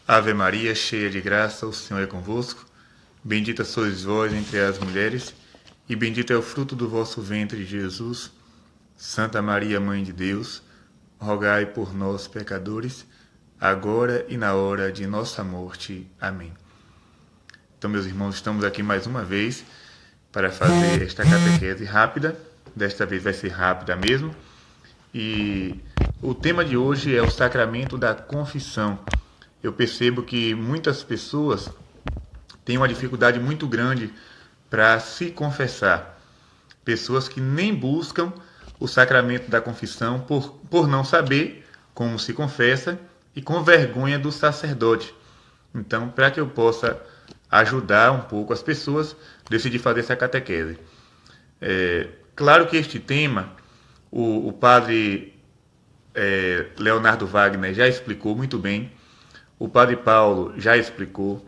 Ave Maria, cheia de graça, o Senhor é convosco. Bendita sois vós entre as mulheres, e bendito é o fruto do vosso ventre, Jesus. Santa Maria, Mãe de Deus, rogai por nós, pecadores, agora e na hora de nossa morte. Amém. Então, meus irmãos, estamos aqui mais uma vez para fazer esta catequese rápida. Desta vez vai ser rápida mesmo. E o tema de hoje é o sacramento da confissão. Eu percebo que muitas pessoas têm uma dificuldade muito grande para se confessar. Pessoas que nem buscam o sacramento da confissão por não saber como se confessa e com vergonha do sacerdote. Então, para que eu possa ajudar um pouco as pessoas, decidi fazer essa catequese. Claro que este tema, o padre Leonardo Wagner já explicou muito bem, o padre Paulo já explicou,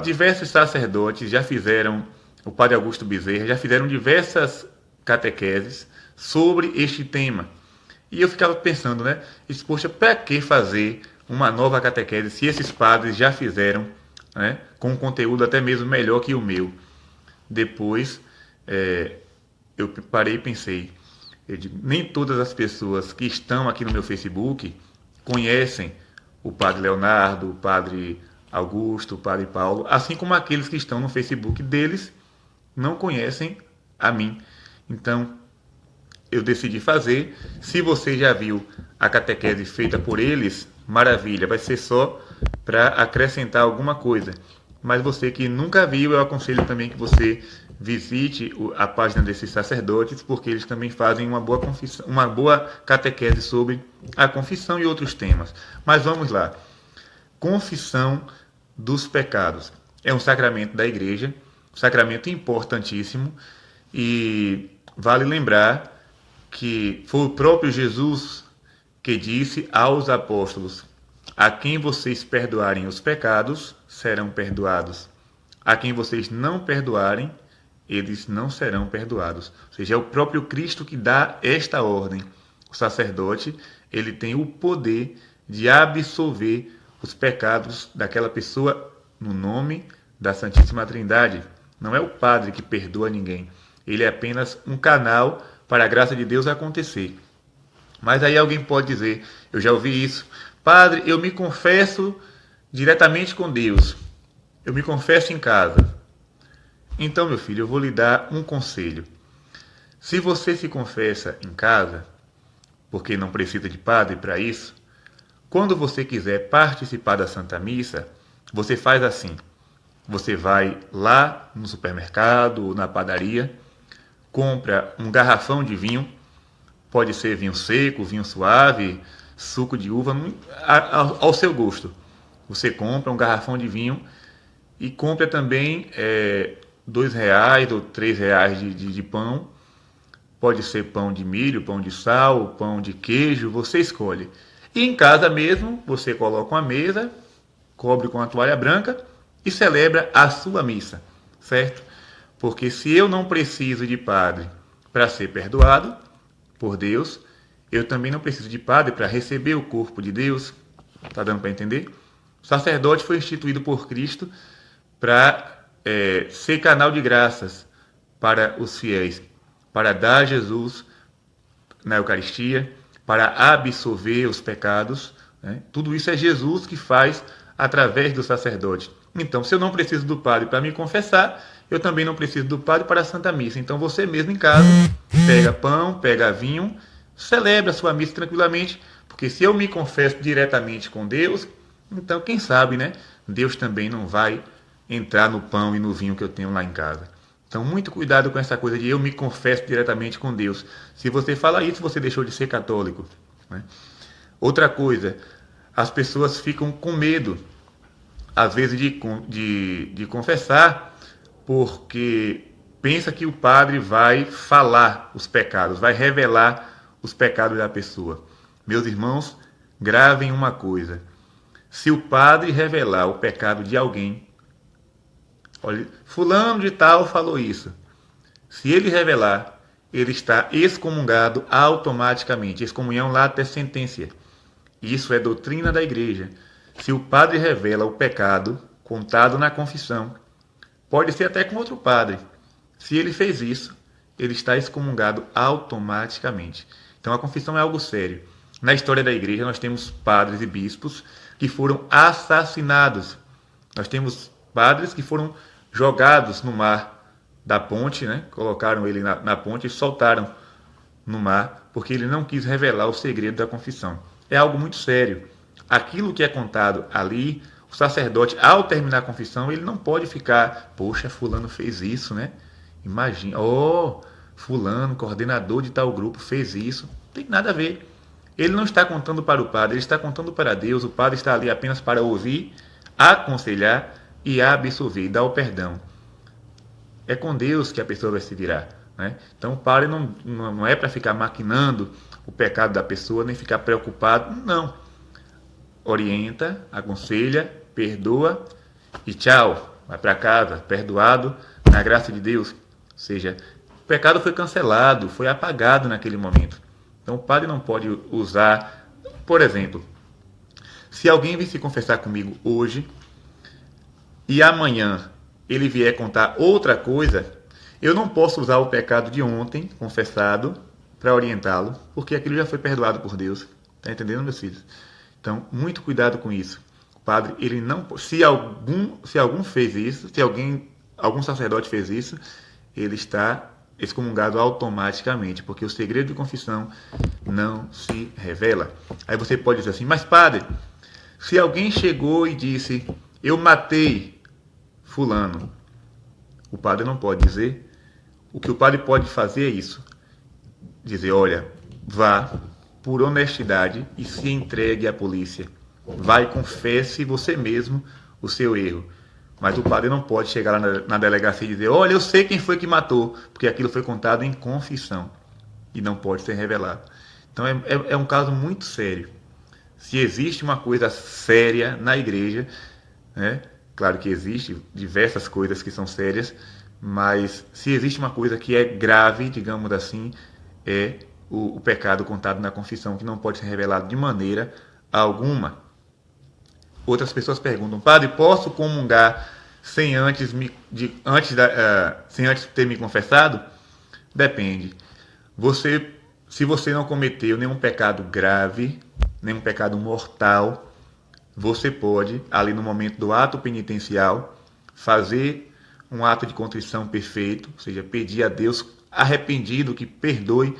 diversos sacerdotes já fizeram, o padre Augusto Bezerra já fizeram diversas catequeses sobre este tema. E eu ficava pensando, né? Poxa, para que fazer uma nova catequese se esses padres já fizeram, né, com um conteúdo até mesmo melhor que o meu? Depois, eu parei e pensei, nem todas as pessoas que estão aqui no meu Facebook conhecem o padre Leonardo, o padre Augusto, o padre Paulo, assim como aqueles que estão no Facebook deles não conhecem a mim. Então, eu decidi fazer. Se você já viu a catequese feita por eles, maravilha, vai ser só para acrescentar alguma coisa. Mas você que nunca viu, eu aconselho também que você visite a página desses sacerdotes, porque eles também fazem uma boa catequese sobre a confissão e outros temas. Mas vamos lá. Confissão dos pecados. É um sacramento da igreja, um sacramento importantíssimo, e vale lembrar que foi o próprio Jesus que disse aos apóstolos: a quem vocês perdoarem os pecados, serão perdoados. A quem vocês não perdoarem, eles não serão perdoados. Ou seja, é o próprio Cristo que dá esta ordem. O sacerdote, ele tem o poder de absolver os pecados daquela pessoa no nome da Santíssima Trindade. Não é o padre que perdoa ninguém. Ele é apenas um canal para a graça de Deus acontecer. Mas aí alguém pode dizer, eu já ouvi isso: padre, eu me confesso diretamente com Deus. Eu me confesso em casa. Então, meu filho, eu vou lhe dar um conselho. Se você se confessa em casa, porque não precisa de padre para isso, quando você quiser participar da Santa Missa, você faz assim. Você vai lá no supermercado ou na padaria, compra um garrafão de vinho, pode ser vinho seco, vinho suave, suco de uva, ao seu gosto. Você compra um garrafão de vinho e compra também R$ 2 ou R$ 3 de pão. Pode ser pão de milho, pão de sal, pão de queijo, você escolhe. E em casa mesmo, você coloca uma mesa, cobre com a toalha branca e celebra a sua missa, certo? Porque se eu não preciso de padre para ser perdoado por Deus, eu também não preciso de padre para receber o corpo de Deus. Está dando para entender? O sacerdote foi instituído por Cristo para ser canal de graças para os fiéis, para dar Jesus na Eucaristia, para absolver os pecados, né? Tudo isso é Jesus que faz através do sacerdote. Então, se eu não preciso do padre para me confessar, eu também não preciso do padre para a Santa Missa. Então, você mesmo em casa, pega pão, pega vinho, celebra a sua missa tranquilamente, porque se eu me confesso diretamente com Deus, então, quem sabe, né? Deus também não vai entrar no pão e no vinho que eu tenho lá em casa. Então, muito cuidado com essa coisa de eu me confesso diretamente com Deus. Se você fala isso, você deixou de ser católico, né? Outra coisa, as pessoas ficam com medo, às vezes, de confessar, porque pensa que o padre vai falar os pecados, vai revelar os pecados da pessoa. Meus irmãos, gravem uma coisa: se o padre revelar o pecado de alguém, olha, fulano de tal falou isso. Se ele revelar, ele está excomungado automaticamente. Excomunhão lata sententia. Isso é doutrina da igreja. Se o padre revela o pecado contado na confissão, pode ser até com outro padre. Se ele fez isso, ele está excomungado automaticamente. Então a confissão é algo sério. Na história da igreja, nós temos padres e bispos que foram assassinados. Nós temos padres que foram jogados no mar da ponte, né? Colocaram ele na ponte e soltaram no mar, porque ele não quis revelar o segredo da confissão. É algo muito sério. Aquilo que é contado ali, o sacerdote, ao terminar a confissão, ele não pode ficar, poxa, fulano fez isso, né? Imagina, fulano, coordenador de tal grupo, fez isso. Não tem nada a ver. Ele não está contando para o padre, ele está contando para Deus. O padre está ali apenas para ouvir, aconselhar e absolver, dar o perdão. É com Deus que a pessoa vai se virar. Né? Então o padre não é para ficar maquinando o pecado da pessoa, nem ficar preocupado. Não. Orienta, aconselha, perdoa e tchau. Vai para casa, perdoado, na graça de Deus. Ou seja, o pecado foi cancelado, foi apagado naquele momento. Então o padre não pode usar, por exemplo, se alguém vir se confessar comigo hoje e amanhã ele vier contar outra coisa, eu não posso usar o pecado de ontem, confessado, para orientá-lo, porque aquilo já foi perdoado por Deus. Está entendendo, meus filhos? Então, muito cuidado com isso. O padre, ele não, se algum fez isso, se algum sacerdote fez isso, ele está excomungado automaticamente, porque o segredo de confissão não se revela. Aí você pode dizer assim, mas padre, se alguém chegou e disse, eu matei fulano, o padre não pode dizer. O que o padre pode fazer é isso, dizer, olha, vá por honestidade e se entregue à polícia. Vai e confesse você mesmo o seu erro. Mas o padre não pode chegar lá na delegacia e dizer, olha, eu sei quem foi que matou, porque aquilo foi contado em confissão e não pode ser revelado. Então é um caso muito sério. Se existe uma coisa séria na igreja, né? Claro que existe diversas coisas que são sérias, mas se existe uma coisa que é grave, digamos assim, é o pecado contado na confissão, que não pode ser revelado de maneira alguma. Outras pessoas perguntam, padre, posso comungar sem antes ter me confessado? Depende. Se você não cometeu nenhum pecado grave, nenhum pecado mortal, você pode, ali no momento do ato penitencial, fazer um ato de contrição perfeito, ou seja, pedir a Deus arrependido que perdoe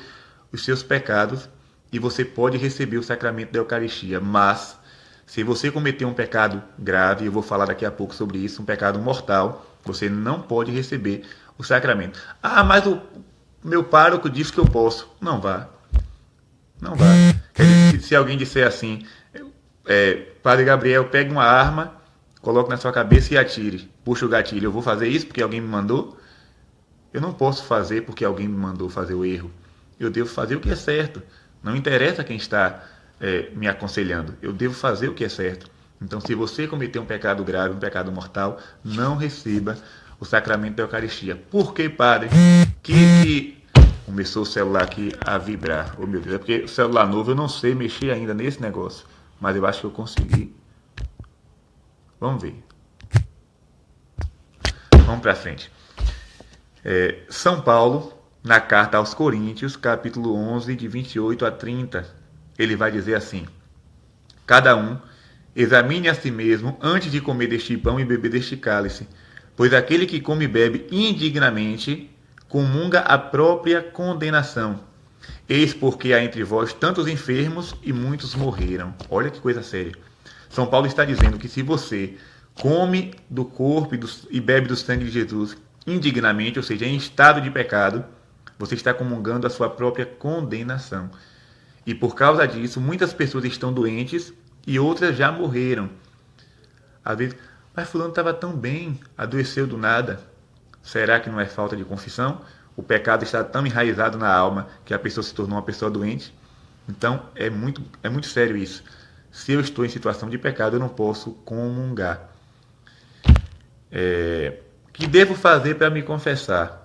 os seus pecados, e você pode receber o sacramento da Eucaristia. Mas, se você cometer um pecado grave, eu vou falar daqui a pouco sobre isso, um pecado mortal, você não pode receber o sacramento. Ah, mas o meu pároco disse que eu posso. Não vá. Não vá. Quer dizer, se alguém disser assim, Padre Gabriel, pegue uma arma, coloque na sua cabeça e atire. Puxa o gatilho. Eu vou fazer isso porque alguém me mandou? Eu não posso fazer porque alguém me mandou fazer o erro. Eu devo fazer o que é certo. Não interessa quem está me aconselhando. Eu devo fazer o que é certo. Então, se você cometer um pecado grave, um pecado mortal, não receba o sacramento da Eucaristia. Por que, padre? Que começou o celular aqui a vibrar. Oh, meu Deus, é porque o celular novo eu não sei mexer ainda nesse negócio. Mas eu acho que eu consegui. Vamos ver. Vamos para frente. São Paulo, na carta aos Coríntios, capítulo 11, de 28 a 30, ele vai dizer assim: cada um examine a si mesmo antes de comer deste pão e beber deste cálice, pois aquele que come e bebe indignamente comunga a própria condenação. Eis porque há entre vós tantos enfermos e muitos morreram. Olha que coisa séria. São Paulo está dizendo que se você come do corpo e bebe do sangue de Jesus indignamente, ou seja, em estado de pecado, você está comungando a sua própria condenação. E por causa disso, muitas pessoas estão doentes e outras já morreram. Às vezes, mas fulano estava tão bem, adoeceu do nada. Será que não é falta de confissão? O pecado está tão enraizado na alma que a pessoa se tornou uma pessoa doente? Então, é muito sério isso. Se eu estou em situação de pecado, eu não posso comungar. Que devo fazer para me confessar?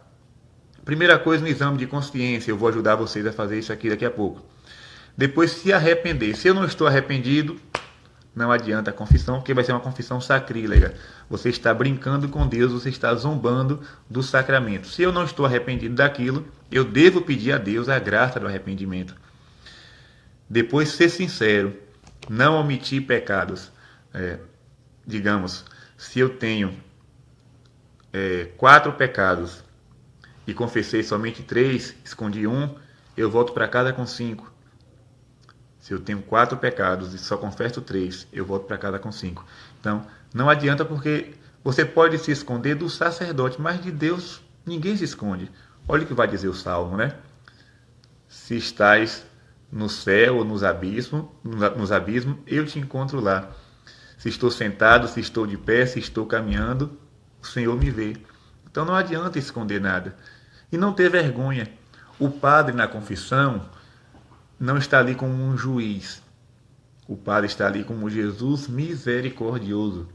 Primeira coisa, um exame de consciência. Eu vou ajudar vocês a fazer isso aqui daqui a pouco. Depois, se arrepender. Se eu não estou arrependido, não adianta a confissão, porque vai ser uma confissão sacrílega. Você está brincando com Deus, você está zombando do sacramento. Se eu não estou arrependido daquilo, eu devo pedir a Deus a graça do arrependimento. Depois, ser sincero, não omitir pecados. Digamos, se eu tenho 4 pecados e confessei somente 3, escondi um, eu volto para casa com 5. Se eu tenho 4 pecados e só confesso 3, eu volto para casa com 5. Então, não adianta, porque você pode se esconder do sacerdote, mas de Deus ninguém se esconde. Olha o que vai dizer o Salmo, né? Se estás no céu ou nos abismos, eu te encontro lá. Se estou sentado, se estou de pé, se estou caminhando, o Senhor me vê. Então não adianta esconder nada. E não ter vergonha. O padre na confissão não está ali como um juiz. O padre está ali como Jesus misericordioso.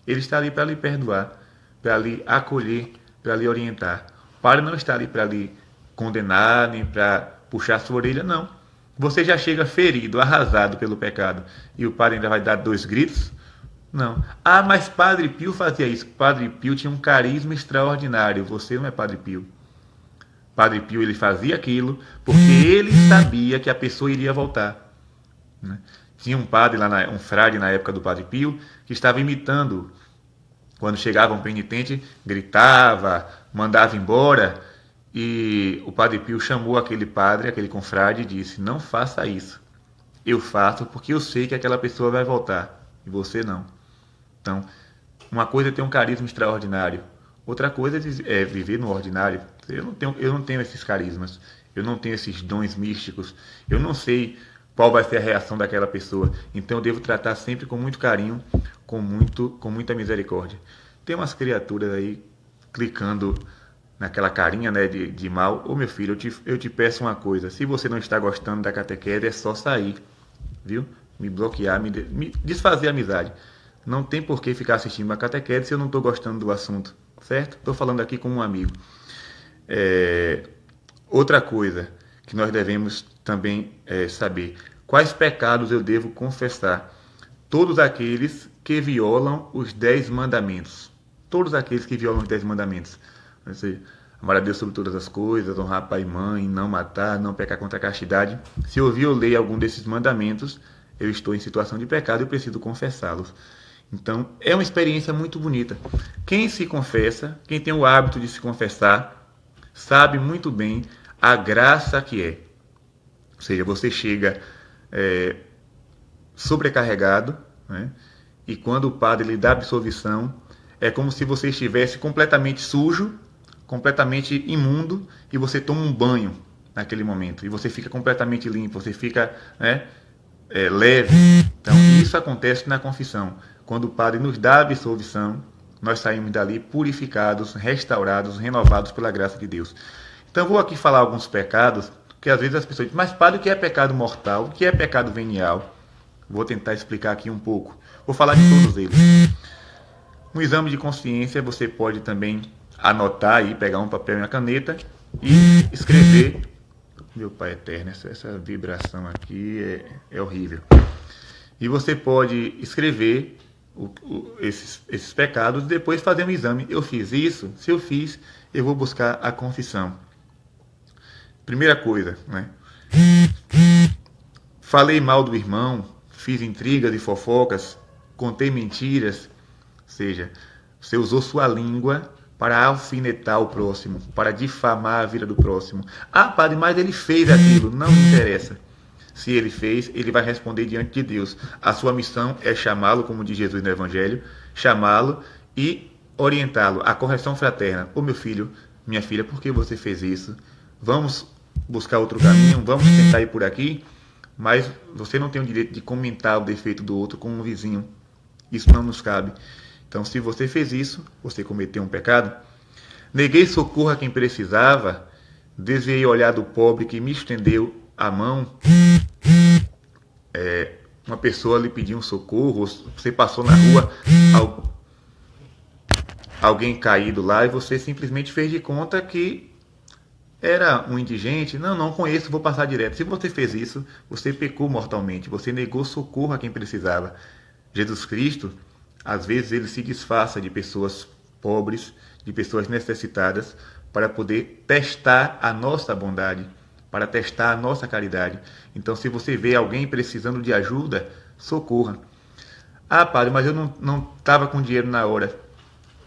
Ele está ali para lhe perdoar, para lhe acolher, para lhe orientar. O padre não está ali para lhe condenar, nem para puxar sua orelha, não. Você já chega ferido, arrasado pelo pecado, e o padre ainda vai dar 2 gritos? Não. Ah, mas Padre Pio fazia isso. Padre Pio tinha um carisma extraordinário. Você não é Padre Pio. Padre Pio, ele fazia aquilo porque ele sabia que a pessoa iria voltar, né? Tinha um padre lá, um frade na época do Padre Pio, que estava imitando. Quando chegava um penitente, gritava, mandava embora. E o Padre Pio chamou aquele padre, aquele confrade, e disse: não faça isso. Eu faço porque eu sei que aquela pessoa vai voltar e você não. Então, uma coisa é ter um carisma extraordinário, outra coisa é viver no ordinário. Eu não tenho esses carismas, eu não tenho esses dons místicos, eu não sei qual vai ser a reação daquela pessoa. Então eu devo tratar sempre com muito carinho, com muita misericórdia. Tem umas criaturas aí clicando naquela carinha, né, de mal. Ô meu filho, eu te peço uma coisa: se você não está gostando da catequese, é só sair, viu? Me bloquear, me desfazer a amizade. Não tem por que ficar assistindo uma catequese se eu não estou gostando do assunto, certo? Estou falando aqui como um amigo. Outra coisa que nós devemos também saber: quais pecados eu devo confessar? Todos aqueles que violam os 10 mandamentos. Todos aqueles que violam os 10 mandamentos. Amar a Deus sobre todas as coisas, honrar pai e mãe, não matar, não pecar contra a castidade. Se eu violei algum desses mandamentos, eu estou em situação de pecado e preciso confessá-los. Então, é uma experiência muito bonita. Quem se confessa, quem tem o hábito de se confessar, sabe muito bem a graça que é. Ou seja, você chega sobrecarregado, né? E quando o padre lhe dá absolvição, é como se você estivesse completamente sujo, completamente imundo, e você toma um banho naquele momento. E você fica completamente limpo, você fica, né, leve. Então, isso acontece na confissão. Quando o padre nos dá a absolvição, nós saímos dali purificados, restaurados, renovados pela graça de Deus. Então, vou aqui falar alguns pecados, porque às vezes as pessoas dizem: mas padre, o que é pecado mortal? O que é pecado venial? Vou tentar explicar aqui um pouco. Vou falar de todos eles. Um exame de consciência, você pode também anotar aí, pegar um papel e uma caneta e escrever. Meu Pai eterno, essa vibração aqui é horrível. E você pode escrever esses pecados e depois fazer um exame. Eu fiz isso? Se eu fiz, eu vou buscar a confissão. Primeira coisa, né? Falei mal do irmão, fiz intrigas e fofocas, contei mentiras. Ou seja, você usou sua língua para alfinetar o próximo, para difamar a vida do próximo. Ah, padre, mas ele fez aquilo. Não me interessa. Se ele fez, ele vai responder diante de Deus. A sua missão é chamá-lo, como diz Jesus no Evangelho, chamá-lo e orientá-lo. A correção fraterna. Ô meu filho, minha filha, por que você fez isso? Vamos buscar outro caminho, vamos tentar ir por aqui, mas você não tem o direito de comentar o defeito do outro com um vizinho. Isso não nos cabe. Então, se você fez isso, você cometeu um pecado. Neguei socorro a quem precisava, desviei o olhar do pobre que me estendeu a mão. Uma pessoa lhe pediu um socorro, você passou na rua, alguém caído lá, e você simplesmente fez de conta que era um indigente. Não conheço, vou passar direto. Se você fez isso, você pecou mortalmente, você negou socorro a quem precisava. Jesus Cristo, às vezes, ele se disfarça de pessoas pobres, de pessoas necessitadas, para poder testar a nossa bondade, para testar a nossa caridade. Então, se você vê alguém precisando de ajuda, socorra. Ah, padre, mas eu não estava com dinheiro na hora.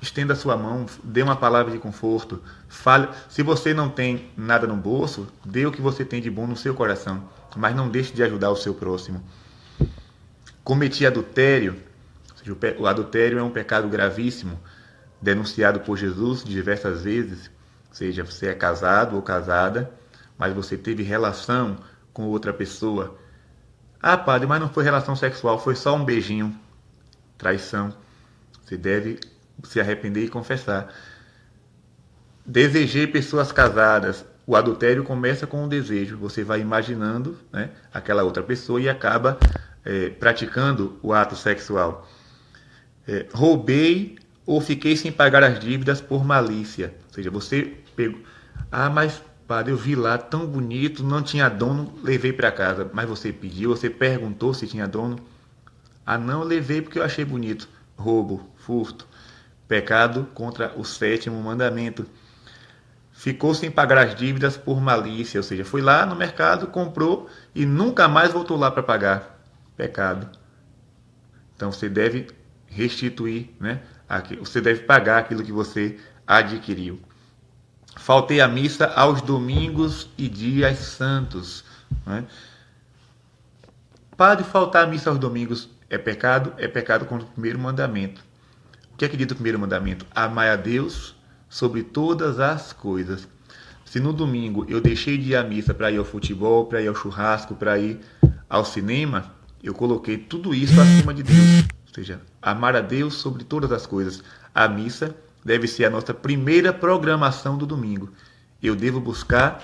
Estenda a sua mão, dê uma palavra de conforto. Fale. Se você não tem nada no bolso, dê o que você tem de bom no seu coração, mas não deixe de ajudar o seu próximo. Cometi adultério. O adultério é um pecado gravíssimo, denunciado por Jesus diversas vezes. Ou seja, você é casado ou casada, mas você teve relação com outra pessoa. Ah, padre, mas não foi relação sexual, foi só um beijinho. Traição. Você deve se arrepender e confessar. Desejei pessoas casadas. O adultério começa com um desejo. Você vai imaginando, né, aquela outra pessoa e acaba praticando o ato sexual. Roubei ou fiquei sem pagar as dívidas por malícia. Ou seja, você pegou. Ah, mas padre, eu vi lá tão bonito, não tinha dono, levei para casa. Mas você pediu, você perguntou se tinha dono. Ah, não, eu levei porque eu achei bonito. Roubo, furto, pecado contra o 7º mandamento. Ficou sem pagar as dívidas por malícia, ou seja, foi lá no mercado, comprou e nunca mais voltou lá para pagar. Pecado. Então você deve restituir, né? Você deve pagar aquilo que você adquiriu. Faltei à missa aos domingos e dias santos. Né? Padre, faltar à missa aos domingos é pecado? É pecado contra o primeiro mandamento. O que é que diz o primeiro mandamento? Amai a Deus sobre todas as coisas. Se no domingo eu deixei de ir à missa para ir ao futebol, para ir ao churrasco, para ir ao cinema, eu coloquei tudo isso acima de Deus. Ou seja, amar a Deus sobre todas as coisas. A missa deve ser a nossa primeira programação do domingo. Eu devo buscar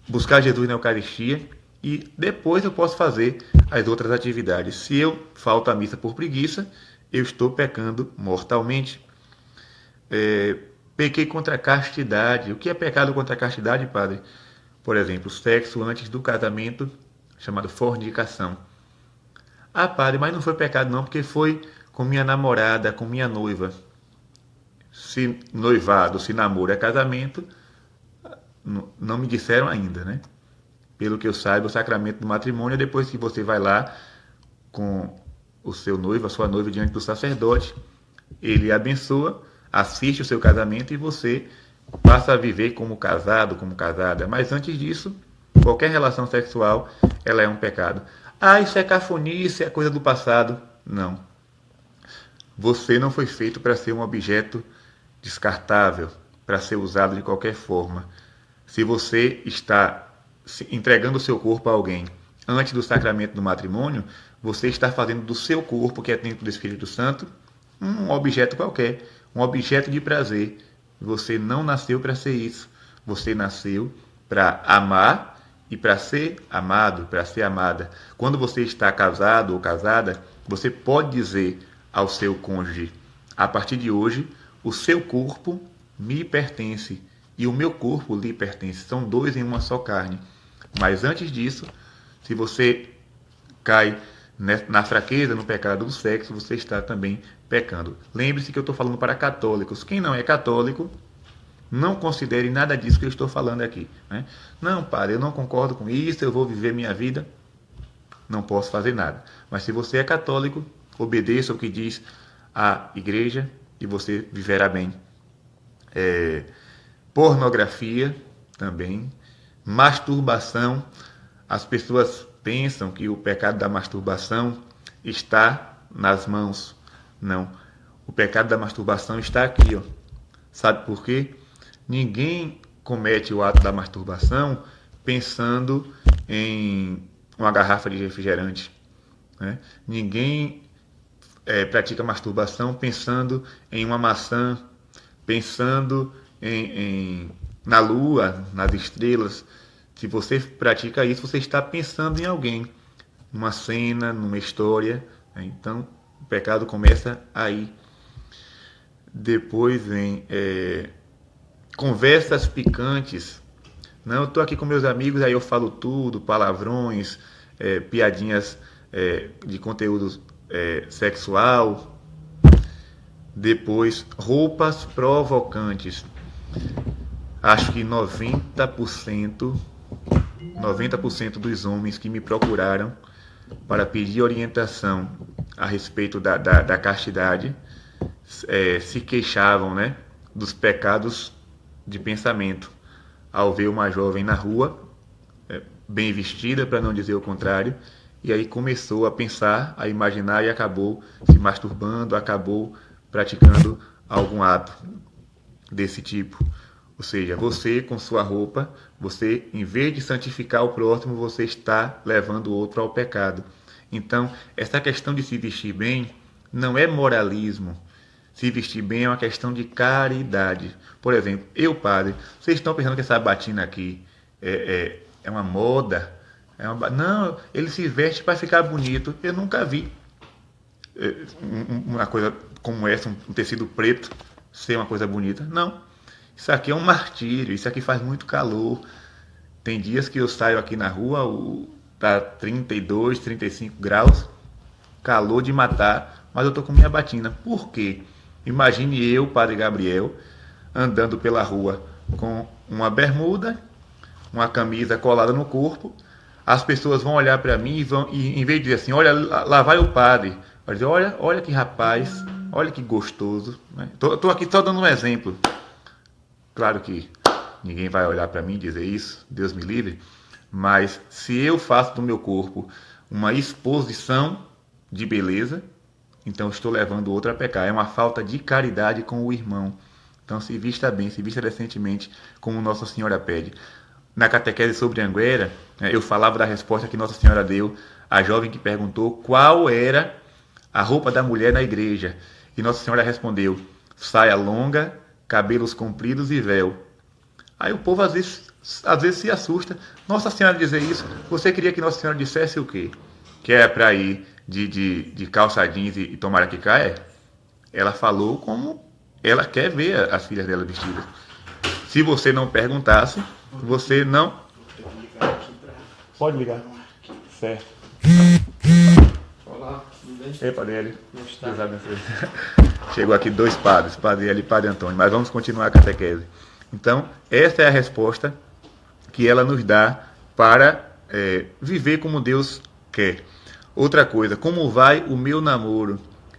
buscar Jesus na Eucaristia e depois eu posso fazer as outras atividades. Se eu falto à missa por preguiça, eu estou pecando mortalmente. Pequei contra a castidade. O que é pecado contra a castidade, padre? Por exemplo, sexo antes do casamento, chamado fornicação. Ah, padre, mas não foi pecado não, porque foi com minha namorada, com minha noiva. Se noivado, se namoro é casamento, não me disseram ainda, né? Pelo que eu saiba, o sacramento do matrimônio é depois que você vai lá com o seu noivo, a sua noiva, diante do sacerdote, ele abençoa, assiste o seu casamento e você passa a viver como casado, como casada. Mas antes disso, qualquer relação sexual, ela é um pecado. Ah, isso é cafonice, é coisa do passado. Não. Você não foi feito para ser um objeto descartável, para ser usado de qualquer forma. Se você está entregando o seu corpo a alguém antes do sacramento do matrimônio, você está fazendo do seu corpo, que é templo do Espírito Santo, um objeto qualquer, um objeto de prazer. Você não nasceu para ser isso. Você nasceu para amar e para ser amado, para ser amada. Quando você está casado ou casada, você pode dizer ao seu cônjuge: a partir de hoje, o seu corpo me pertence e o meu corpo lhe pertence. São dois em uma só carne. Mas antes disso, se você cai na fraqueza, no pecado do sexo, você está também pecando. Lembre-se que eu estou falando para católicos. Quem não é católico, não considere nada disso que eu estou falando aqui. Né? Não, padre, eu não concordo com isso, eu vou viver minha vida, não posso fazer nada. Mas se você é católico, obedeça o que diz a igreja e você viverá bem. Pornografia também, masturbação. As pessoas pensam que o pecado da masturbação está nas mãos. Não. O pecado da masturbação está aqui, ó. Sabe por quê? Ninguém comete o ato da masturbação pensando em uma garrafa de refrigerante. Né? Ninguém pratica masturbação pensando em uma maçã, pensando na lua, nas estrelas. Se você pratica isso, você está pensando em alguém, numa cena, numa história. Né? Então, o pecado começa aí. Depois vem conversas picantes. Não, eu estou aqui com meus amigos, aí eu falo tudo, palavrões, piadinhas de conteúdo sexual. Depois, roupas provocantes. Acho que 90% dos homens que me procuraram para pedir orientação a respeito da castidade se queixavam, né, dos pecados de pensamento ao ver uma jovem na rua, bem vestida, para não dizer o contrário, e aí começou a pensar, a imaginar e acabou se masturbando, acabou praticando algum ato desse tipo. Ou seja, você com sua roupa, você, em vez de santificar o próximo, você está levando o outro ao pecado. Então, essa questão de se vestir bem não é moralismo. Se vestir bem é uma questão de caridade. Por exemplo, eu, padre, vocês estão pensando que essa batina aqui é uma moda? Não, ele se veste para ficar bonito. Eu nunca vi uma coisa como essa, um tecido preto, ser uma coisa bonita. Não. Isso aqui é um martírio, isso aqui faz muito calor. Tem dias que eu saio aqui na rua, tá 32, 35 graus, calor de matar, mas eu tô com minha batina. Por quê? Imagine eu, Padre Gabriel, andando pela rua com uma bermuda, uma camisa colada no corpo. As pessoas vão olhar para mim e em vez de dizer assim, olha, lá vai o padre, vai dizer, olha que rapaz, olha que gostoso. Tô aqui só dando um exemplo. Claro que ninguém vai olhar para mim e dizer isso, Deus me livre, mas se eu faço do meu corpo uma exposição de beleza, então estou levando o outro a pecar. É uma falta de caridade com o irmão. Então se vista bem, se vista decentemente, como Nossa Senhora pede. Na catequese sobre Anguera, eu falava da resposta que Nossa Senhora deu à jovem que perguntou qual era a roupa da mulher na igreja. E Nossa Senhora respondeu, saia longa, cabelos compridos e véu. Aí o povo às vezes se assusta. Nossa Senhora dizer isso, você queria que Nossa Senhora dissesse o quê? Que é para ir de calça jeans e tomara que caia? Ela falou como ela quer ver as filhas dela vestidas. Se você não perguntasse, você não... Pode ligar. Certo. Olá, tudo bem? Ei, Padre Hélio. Como está? Deus abençoe. Chegou aqui dois padres, Padre Hélio e Padre Antônio, mas vamos continuar a catequese. Então, essa é a resposta que ela nos dá para viver como Deus quer. Outra coisa, como vai o meu namoro?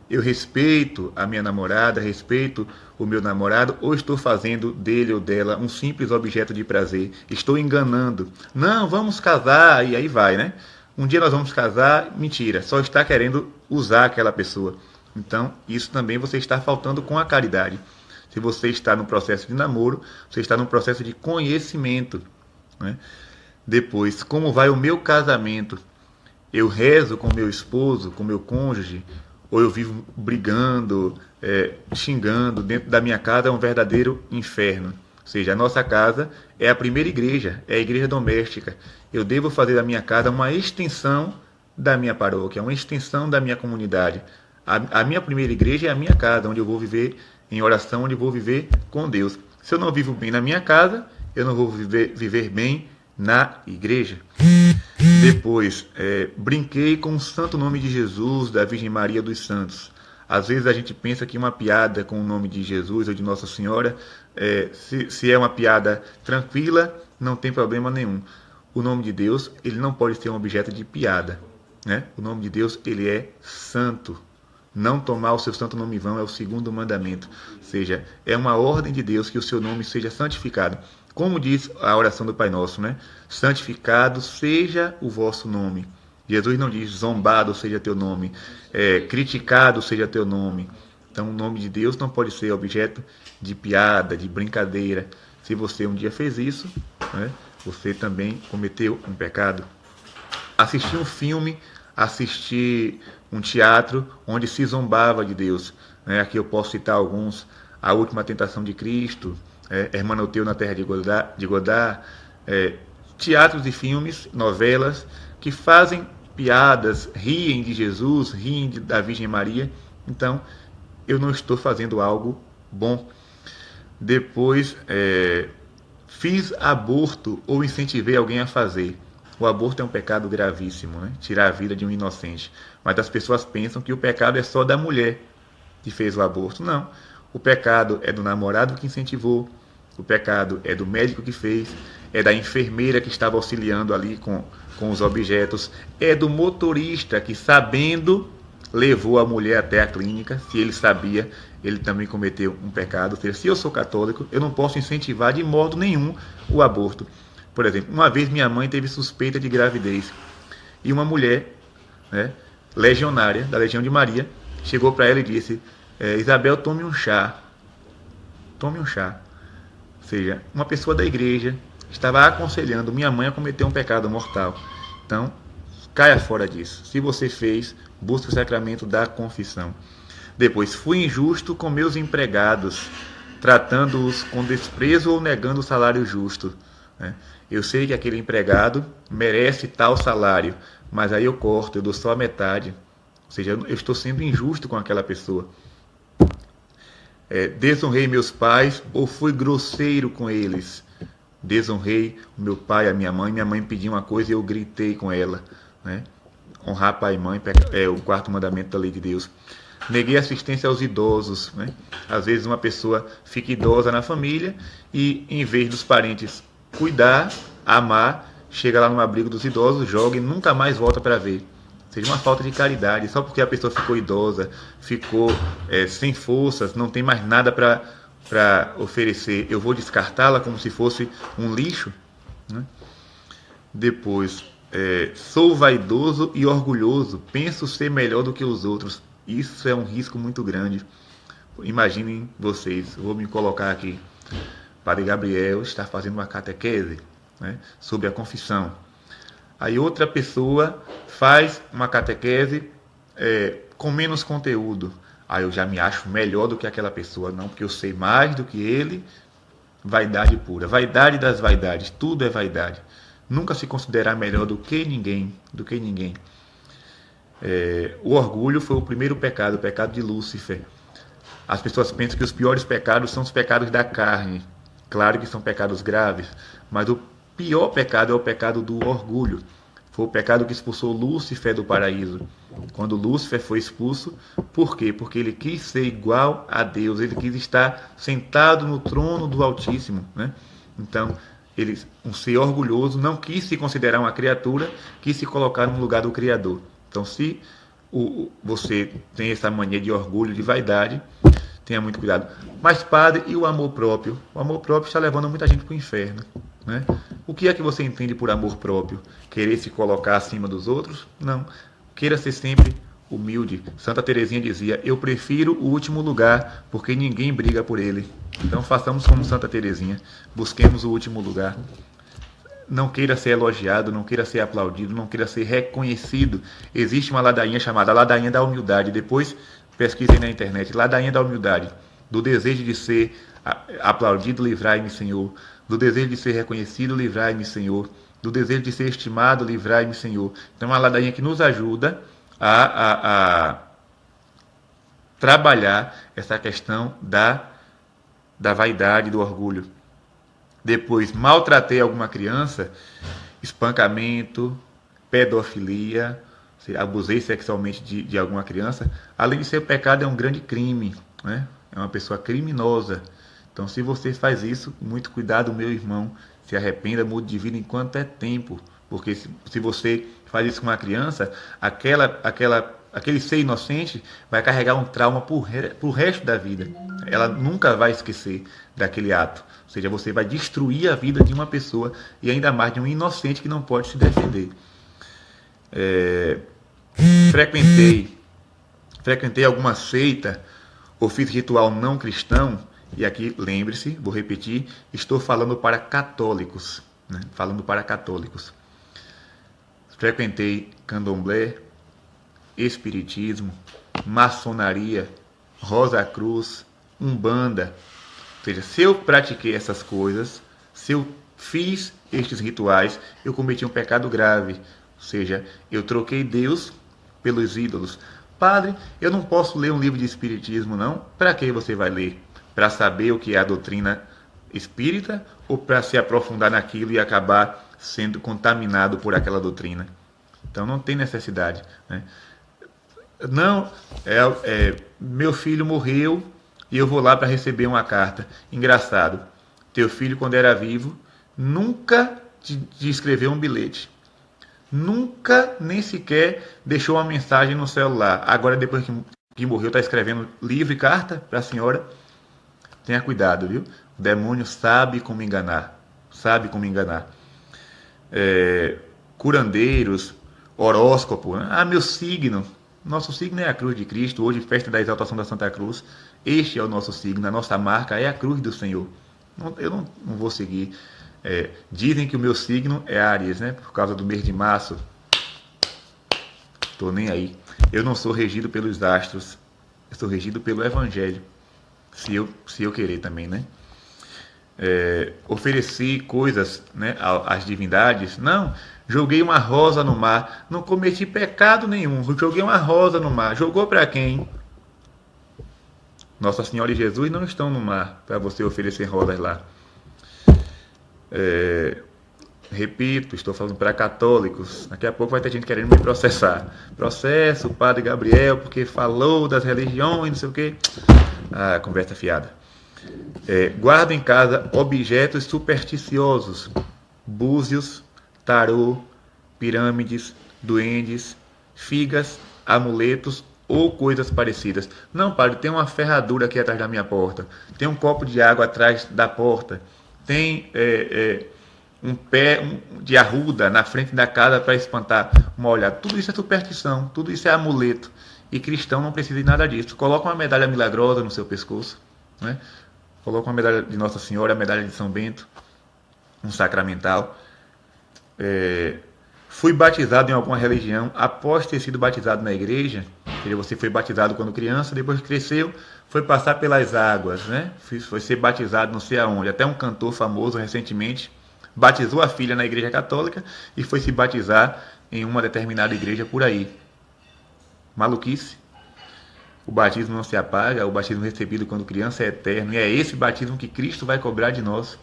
Eu respeito a minha namorada, respeito o meu namorado, ou estou fazendo dele ou dela um simples objeto de prazer? Estou enganando. Não, vamos casar, e aí vai, né? Um dia nós vamos casar, mentira, só está querendo usar aquela pessoa. Então, isso também você está faltando com a caridade. Se você está no processo de namoro, você está no processo de conhecimento, né? Depois, como vai o meu casamento? Eu rezo com meu esposo, com meu cônjuge, ou eu vivo brigando, xingando? Dentro da minha casa é um verdadeiro inferno. Ou seja, a nossa casa é a primeira igreja, é a igreja doméstica. Eu devo fazer da minha casa uma extensão da minha paróquia, uma extensão da minha comunidade. A minha primeira igreja é a minha casa, onde eu vou viver em oração, onde eu vou viver com Deus. Se eu não vivo bem na minha casa, eu não vou viver bem na igreja. Depois, brinquei com o santo nome de Jesus, da Virgem Maria dos Santos. Às vezes a gente pensa que uma piada com o nome de Jesus ou de Nossa Senhora, se é uma piada tranquila, não tem problema nenhum. O nome de Deus, ele não pode ser um objeto de piada, né? O nome de Deus, ele é santo. Não tomar o seu santo nome em vão é o segundo mandamento. Ou seja, é uma ordem de Deus que o seu nome seja santificado. Como diz a oração do Pai Nosso, né? Santificado seja o vosso nome. Jesus não diz zombado seja teu nome, criticado seja teu nome. Então o nome de Deus não pode ser objeto de piada, de brincadeira. Se você um dia fez isso, né, você também cometeu um pecado. Assistir um filme, assistir um teatro onde se zombava de Deus. Aqui eu posso citar alguns: A Última Tentação de Cristo, Hermanoteu na Terra de Godard, teatros e filmes, novelas, que fazem piadas, riem de Jesus, riem da Virgem Maria. Então, eu não estou fazendo algo bom. Depois, fiz aborto ou incentivei alguém a fazer. O aborto é um pecado gravíssimo, né? Tirar a vida de um inocente. Mas as pessoas pensam que o pecado é só da mulher que fez o aborto. Não. O pecado é do namorado que incentivou, o pecado é do médico que fez, é da enfermeira que estava auxiliando ali com os objetos, é do motorista que, sabendo, levou a mulher até a clínica. Se ele sabia, ele também cometeu um pecado. Ou seja, se eu sou católico, eu não posso incentivar de modo nenhum o aborto. Por exemplo, uma vez minha mãe teve suspeita de gravidez e uma mulher, né, legionária da Legião de Maria, chegou para ela e disse: Isabel, tome um chá. Tome um chá. Ou seja, uma pessoa da igreja estava aconselhando minha mãe a cometer um pecado mortal. Então, caia fora disso. Se você fez, busque o sacramento da confissão. Depois, fui injusto com meus empregados, tratando-os com desprezo ou negando o salário justo. Eu sei que aquele empregado merece tal salário, mas aí eu corto, eu dou só a metade. Ou seja, eu estou sendo injusto com aquela pessoa. Desonrei meus pais ou fui grosseiro com eles. Desonrei o meu pai, a minha mãe pediu uma coisa e eu gritei com ela. Né? Honrar pai e mãe é o quarto mandamento da lei de Deus. Neguei assistência aos idosos. Né? Às vezes uma pessoa fica idosa na família e, em vez dos parentes cuidar, amar, chega lá no abrigo dos idosos, joga e nunca mais volta para ver. Seja uma falta de caridade. Só porque a pessoa ficou idosa, ficou sem forças, não tem mais nada para oferecer, eu vou descartá-la como se fosse um lixo. Né? Depois, sou vaidoso e orgulhoso, penso ser melhor do que os outros. Isso é um risco muito grande. Imaginem vocês, vou me colocar aqui. Padre Gabriel está fazendo uma catequese, né, sobre a confissão. Aí outra pessoa faz uma catequese com menos conteúdo. Aí eu já me acho melhor do que aquela pessoa, não, porque eu sei mais do que ele. Vaidade pura, vaidade das vaidades, tudo é vaidade. Nunca se considerar melhor do que ninguém, o orgulho foi o primeiro pecado, o pecado de Lúcifer. As pessoas pensam que os piores pecados são os pecados da carne. Claro que são pecados graves, mas o pior pecado é o pecado do orgulho. Foi o pecado que expulsou Lúcifer do paraíso. Quando Lúcifer foi expulso, por quê? Porque ele quis ser igual a Deus, ele quis estar sentado no trono do Altíssimo. Né? Então, um ser orgulhoso, não quis se considerar uma criatura, quis se colocar no lugar do Criador. Então, se você tem essa mania de orgulho, de vaidade, tenha muito cuidado. Mas, padre, e o amor próprio? O amor próprio está levando muita gente para o inferno. Né? O que é que você entende por amor próprio? Querer se colocar acima dos outros? Não. Queira ser sempre humilde. Santa Teresinha dizia: eu prefiro o último lugar, porque ninguém briga por ele. Então façamos como Santa Teresinha. Busquemos o último lugar. Não queira ser elogiado, não queira ser aplaudido, não queira ser reconhecido. Existe uma ladainha chamada ladainha da humildade. Depois pesquisem na internet. Ladainha da humildade. Do desejo de ser aplaudido, livrai-me, Senhor. Do desejo de ser reconhecido, livrai-me, Senhor. Do desejo de ser estimado, livrai-me, Senhor. Então é uma ladainha que nos ajuda a trabalhar essa questão da vaidade, do orgulho. Depois, maltratei alguma criança, espancamento, pedofilia, abusei sexualmente de alguma criança. Além de ser pecado, é um grande crime, né? É uma pessoa criminosa. Então, se você faz isso, muito cuidado, meu irmão. Se arrependa, mude de vida enquanto é tempo. Porque se você faz isso com uma criança, aquele ser inocente vai carregar um trauma pro resto da vida. Ela nunca vai esquecer daquele ato. Ou seja, você vai destruir a vida de uma pessoa e ainda mais de um inocente que não pode se defender. Frequentei alguma seita ou fiz ritual não cristão. E aqui, lembre-se, vou repetir, estou falando para católicos. Né? Falando para católicos. Frequentei candomblé, espiritismo, maçonaria, Rosa Cruz, umbanda. Ou seja, se eu pratiquei essas coisas, se eu fiz estes rituais, eu cometi um pecado grave. Ou seja, eu troquei Deus pelos ídolos. Padre, eu não posso ler um livro de espiritismo, não? Para que você vai ler? Para saber o que é a doutrina espírita ou para se aprofundar naquilo e acabar sendo contaminado por aquela doutrina. Então não tem necessidade, né? Não, meu filho morreu e eu vou lá para receber uma carta. Engraçado, teu filho, quando era vivo, nunca te escreveu um bilhete. Nunca, nem sequer, deixou uma mensagem no celular. Agora, depois que morreu, está escrevendo livro e carta para a senhora. Tenha cuidado, viu? O demônio sabe como enganar. Sabe como enganar. Curandeiros, horóscopo. Né? Ah, meu signo. Nosso signo é a cruz de Cristo. Hoje, festa da exaltação da Santa Cruz. Este é o nosso signo. A nossa marca é a cruz do Senhor. Eu não vou seguir. Dizem que o meu signo é Áries, né? Por causa do mês de março. Tô nem aí. Eu não sou regido pelos astros. Eu sou regido pelo Evangelho. Se eu querer também, né? Ofereci coisas, né, às divindades. Não, joguei uma rosa no mar. Não cometi pecado nenhum. Joguei uma rosa no mar. Jogou para quem? Nossa Senhora e Jesus não estão no mar para você oferecer rosas lá. Repito, estou falando para católicos. Daqui a pouco vai ter gente querendo me processar. Processo o padre Gabriel porque falou das religiões, não sei o quê. Ah, conversa fiada. Guarda em casa objetos supersticiosos, búzios, tarô, pirâmides, duendes, figas, amuletos ou coisas parecidas. Não, padre, tem uma ferradura aqui atrás da minha porta, tem um copo de água atrás da porta, tem um pé de arruda na frente da casa para espantar uma olhada. Tudo isso é superstição, tudo isso é amuleto. E cristão não precisa de nada disso. Coloca uma medalha milagrosa no seu pescoço, né? Coloca uma medalha de Nossa Senhora, a medalha de São Bento, um sacramental. Fui batizado em alguma religião após ter sido batizado na igreja. Você foi batizado quando criança, depois que cresceu, foi passar pelas águas, né? Foi ser batizado não sei aonde. Até um cantor famoso recentemente batizou a filha na igreja católica e foi se batizar em uma determinada igreja por aí. Maluquice. O batismo não se apaga, o batismo recebido quando criança é eterno, e é esse batismo que Cristo vai cobrar de nós.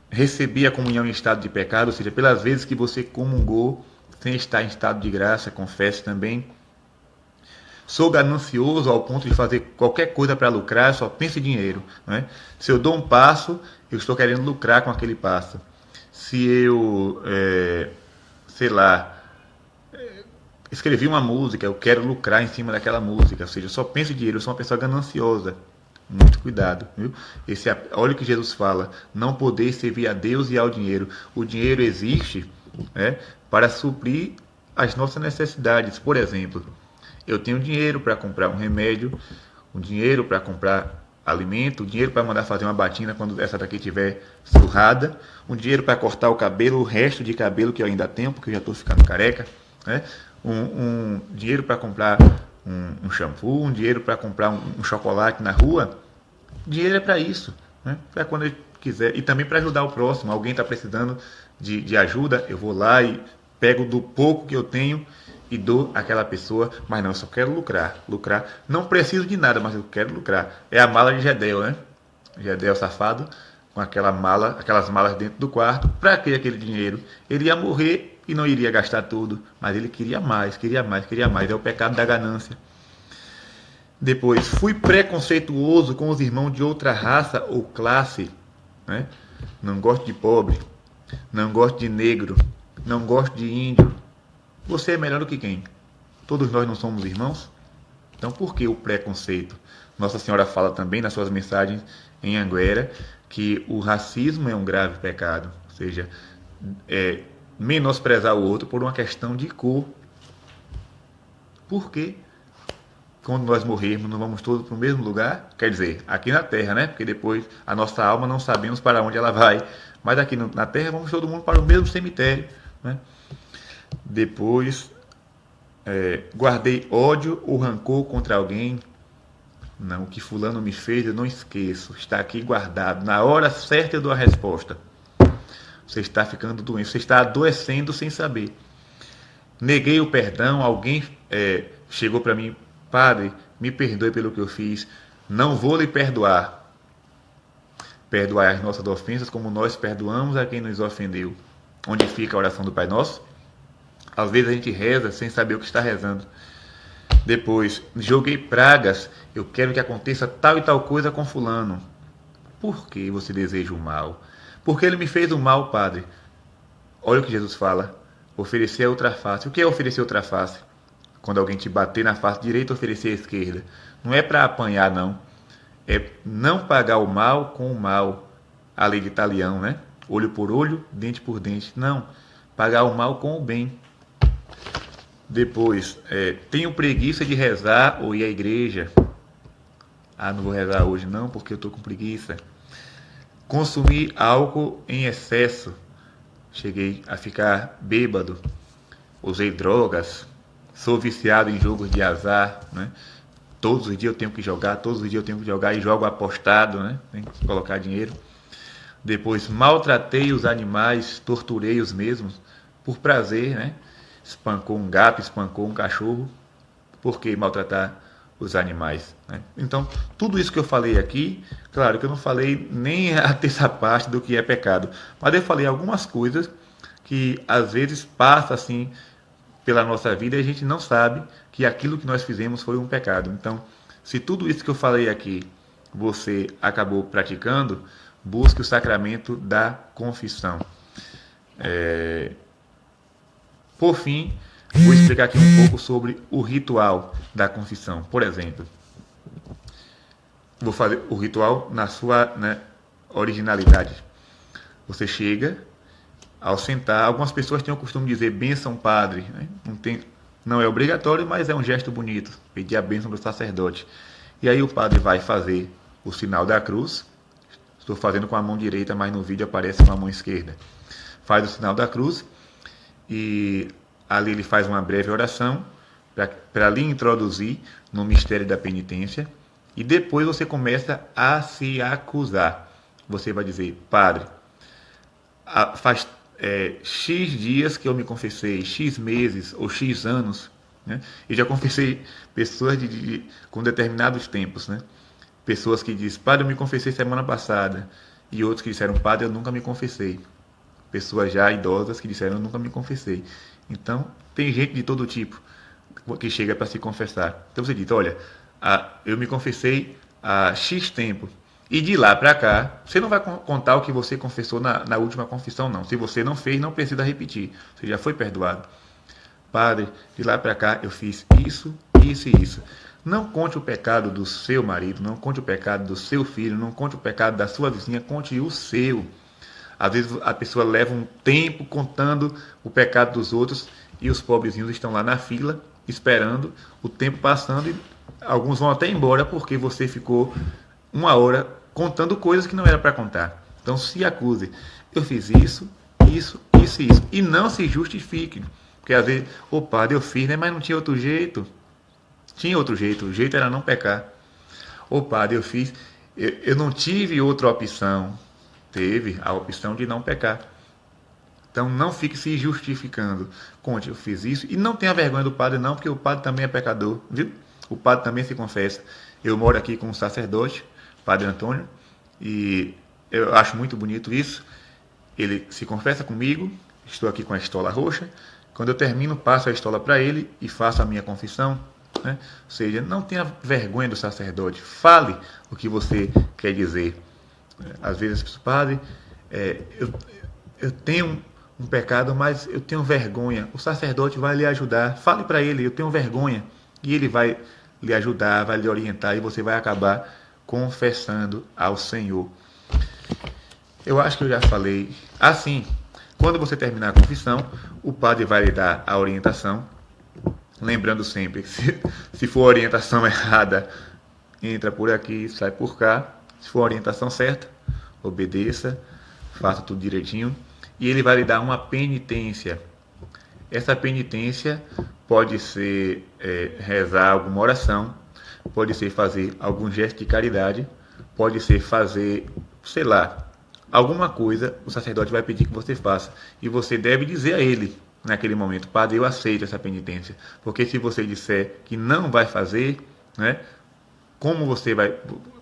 Recebi a comunhão em estado de pecado, ou seja, pelas vezes que você comungou sem estar em estado de graça, confesse também. Sou ganancioso ao ponto de fazer qualquer coisa para lucrar, só penso em dinheiro. Né? Se eu dou um passo, eu estou querendo lucrar com aquele passo. Se eu, sei lá, escrevi uma música, eu quero lucrar em cima daquela música, ou seja, eu só penso em dinheiro, eu sou uma pessoa gananciosa. Muito cuidado, viu? Olha o que Jesus fala, não podeis servir a Deus e ao dinheiro. O dinheiro existe, né, para suprir as nossas necessidades. Por exemplo, eu tenho dinheiro para comprar um remédio, um dinheiro para comprar alimento, um dinheiro para mandar fazer uma batina quando essa daqui estiver surrada, um dinheiro para cortar o cabelo, o resto de cabelo que eu ainda tenho, porque eu já estou ficando careca, né? Um dinheiro para comprar um shampoo, um dinheiro para comprar um chocolate na rua. Dinheiro é para isso, né? Para quando eu quiser. E também para ajudar o próximo. Alguém está precisando de ajuda, eu vou lá e pego do pouco que eu tenho e dou àquela pessoa. Mas não, eu só quero lucrar. Lucrar. Não preciso de nada, mas eu quero lucrar. É a mala de Gedel, né? Gedel safado, com aquelas malas dentro do quarto. Para que aquele dinheiro? Ele ia morrer e não iria gastar tudo, mas ele queria mais, queria mais, queria mais. É o pecado da ganância. Depois, fui preconceituoso com os irmãos de outra raça ou classe, né? Não gosto de pobre, não gosto de negro, não gosto de índio. Você é melhor do que quem? Todos nós não somos irmãos? Então, por que o preconceito? Nossa Senhora fala também nas suas mensagens em Anguera que o racismo é um grave pecado, ou seja, menosprezar o outro por uma questão de cor. Por quê? Quando nós morrermos, não vamos todos para o mesmo lugar? Quer dizer, aqui na Terra, né? Porque depois a nossa alma não sabemos para onde ela vai. Mas aqui na Terra vamos todo mundo para o mesmo cemitério, né? Depois, guardei ódio ou rancor contra alguém. Não, o que fulano me fez eu não esqueço. Está aqui guardado. Na hora certa eu dou a resposta. Você está ficando doente, você está adoecendo sem saber. Neguei o perdão, alguém chegou para mim, padre, me perdoe pelo que eu fiz, não vou lhe perdoar. perdoai as nossas ofensas, como nós perdoamos a quem nos ofendeu. Onde fica a oração do Pai Nosso? Às vezes a gente reza sem saber o que está rezando. Depois, joguei pragas, eu quero que aconteça tal e tal coisa com fulano. Por que você deseja o mal? Porque ele me fez o mal, Padre. Olha o que Jesus fala. Oferecer a outra face. O que é oferecer outra face? Quando alguém te bater na face direita, oferecer a esquerda. Não é para apanhar, não. É não pagar o mal com o mal. A lei de Italião, né? Olho por olho, dente por dente. Não. Pagar o mal com o bem. Depois, tenho preguiça de rezar ou ir à igreja. Ah, não vou rezar hoje não, porque eu estou com preguiça. Consumir álcool em excesso. Cheguei a ficar bêbado. Usei drogas. Sou viciado em jogos de azar, né? Todos os dias eu tenho que jogar, e jogo apostado, né? Tem que colocar dinheiro. Depois, maltratei os animais, torturei os mesmos, por prazer, né? Espancou um gato, espancou um cachorro. Por que maltratar os animais, né? Então, tudo isso que eu falei aqui, claro que eu não falei nem a terça parte do que é pecado, mas eu falei algumas coisas que às vezes passa assim pela nossa vida e a gente não sabe que aquilo que nós fizemos foi um pecado. Então, se tudo isso que eu falei aqui você acabou praticando, busque o sacramento da confissão. Por fim, vou explicar aqui um pouco sobre o ritual da confissão. Por exemplo, vou fazer o ritual na sua, né, originalidade. Você chega, ao sentar, algumas pessoas têm o costume de dizer bênção, padre, né? Não é obrigatório, mas é um gesto bonito, pedir a bênção do sacerdote. E aí o padre vai fazer o sinal da cruz. Estou fazendo com a mão direita, mas no vídeo aparece com a mão esquerda. Faz o sinal da cruz e ali ele faz uma breve oração para lhe introduzir no mistério da penitência. E depois você começa a se acusar. Você vai dizer, padre, faz X dias que eu me confessei, X meses ou X anos, né? E já confessei pessoas com determinados tempos, né? Pessoas que dizem, padre, eu me confessei semana passada. E outros que disseram, padre, eu nunca me confessei. Pessoas já idosas que disseram, eu nunca me confessei. Então, tem gente de todo tipo que chega para se confessar. Então você diz, olha, eu me confessei há X tempo. E de lá para cá, você não vai contar o que você confessou na última confissão, não. Se você não fez, não precisa repetir. Você já foi perdoado. Padre, de lá para cá eu fiz isso, isso e isso. Não conte o pecado do seu marido, não conte o pecado do seu filho, não conte o pecado da sua vizinha, conte o seu. Às vezes a pessoa leva um tempo contando o pecado dos outros e os pobrezinhos estão lá na fila, esperando, o tempo passando e alguns vão até embora porque você ficou 1 hora contando coisas que não era para contar. Então se acuse. Eu fiz isso, isso, isso e isso. E não se justifique. Porque às vezes, padre, eu fiz, né? Mas não tinha outro jeito. Tinha outro jeito. O jeito era não pecar. Padre, eu fiz. Eu não tive outra opção. Teve a opção de não pecar. Então não fique se justificando. Conte, eu fiz isso. E não tenha vergonha do padre, não, porque o padre também é pecador. Viu? O padre também se confessa. Eu moro aqui com um sacerdote, Padre Antônio, e eu acho muito bonito isso. Ele se confessa comigo, estou aqui com a estola roxa. Quando eu termino, passo a estola para ele e faço a minha confissão, né? Ou seja, não tenha vergonha do sacerdote. Fale o que você quer dizer. Às vezes, padre, eu tenho um pecado, mas eu tenho vergonha. O sacerdote vai lhe ajudar. Fale para ele, eu tenho vergonha. E ele vai lhe ajudar, vai lhe orientar e você vai acabar confessando ao Senhor. Eu acho que eu já falei. Assim, quando você terminar a confissão, o padre vai lhe dar a orientação. Lembrando sempre que se for orientação errada, entra por aqui, sai por cá. Se for a orientação certa, obedeça, faça tudo direitinho. E ele vai lhe dar uma penitência. Essa penitência pode ser rezar alguma oração, pode ser fazer algum gesto de caridade, pode ser fazer, sei lá, alguma coisa o sacerdote vai pedir que você faça. E você deve dizer a ele, naquele momento, padre, eu aceito essa penitência. Porque se você disser que não vai fazer, né, como você vai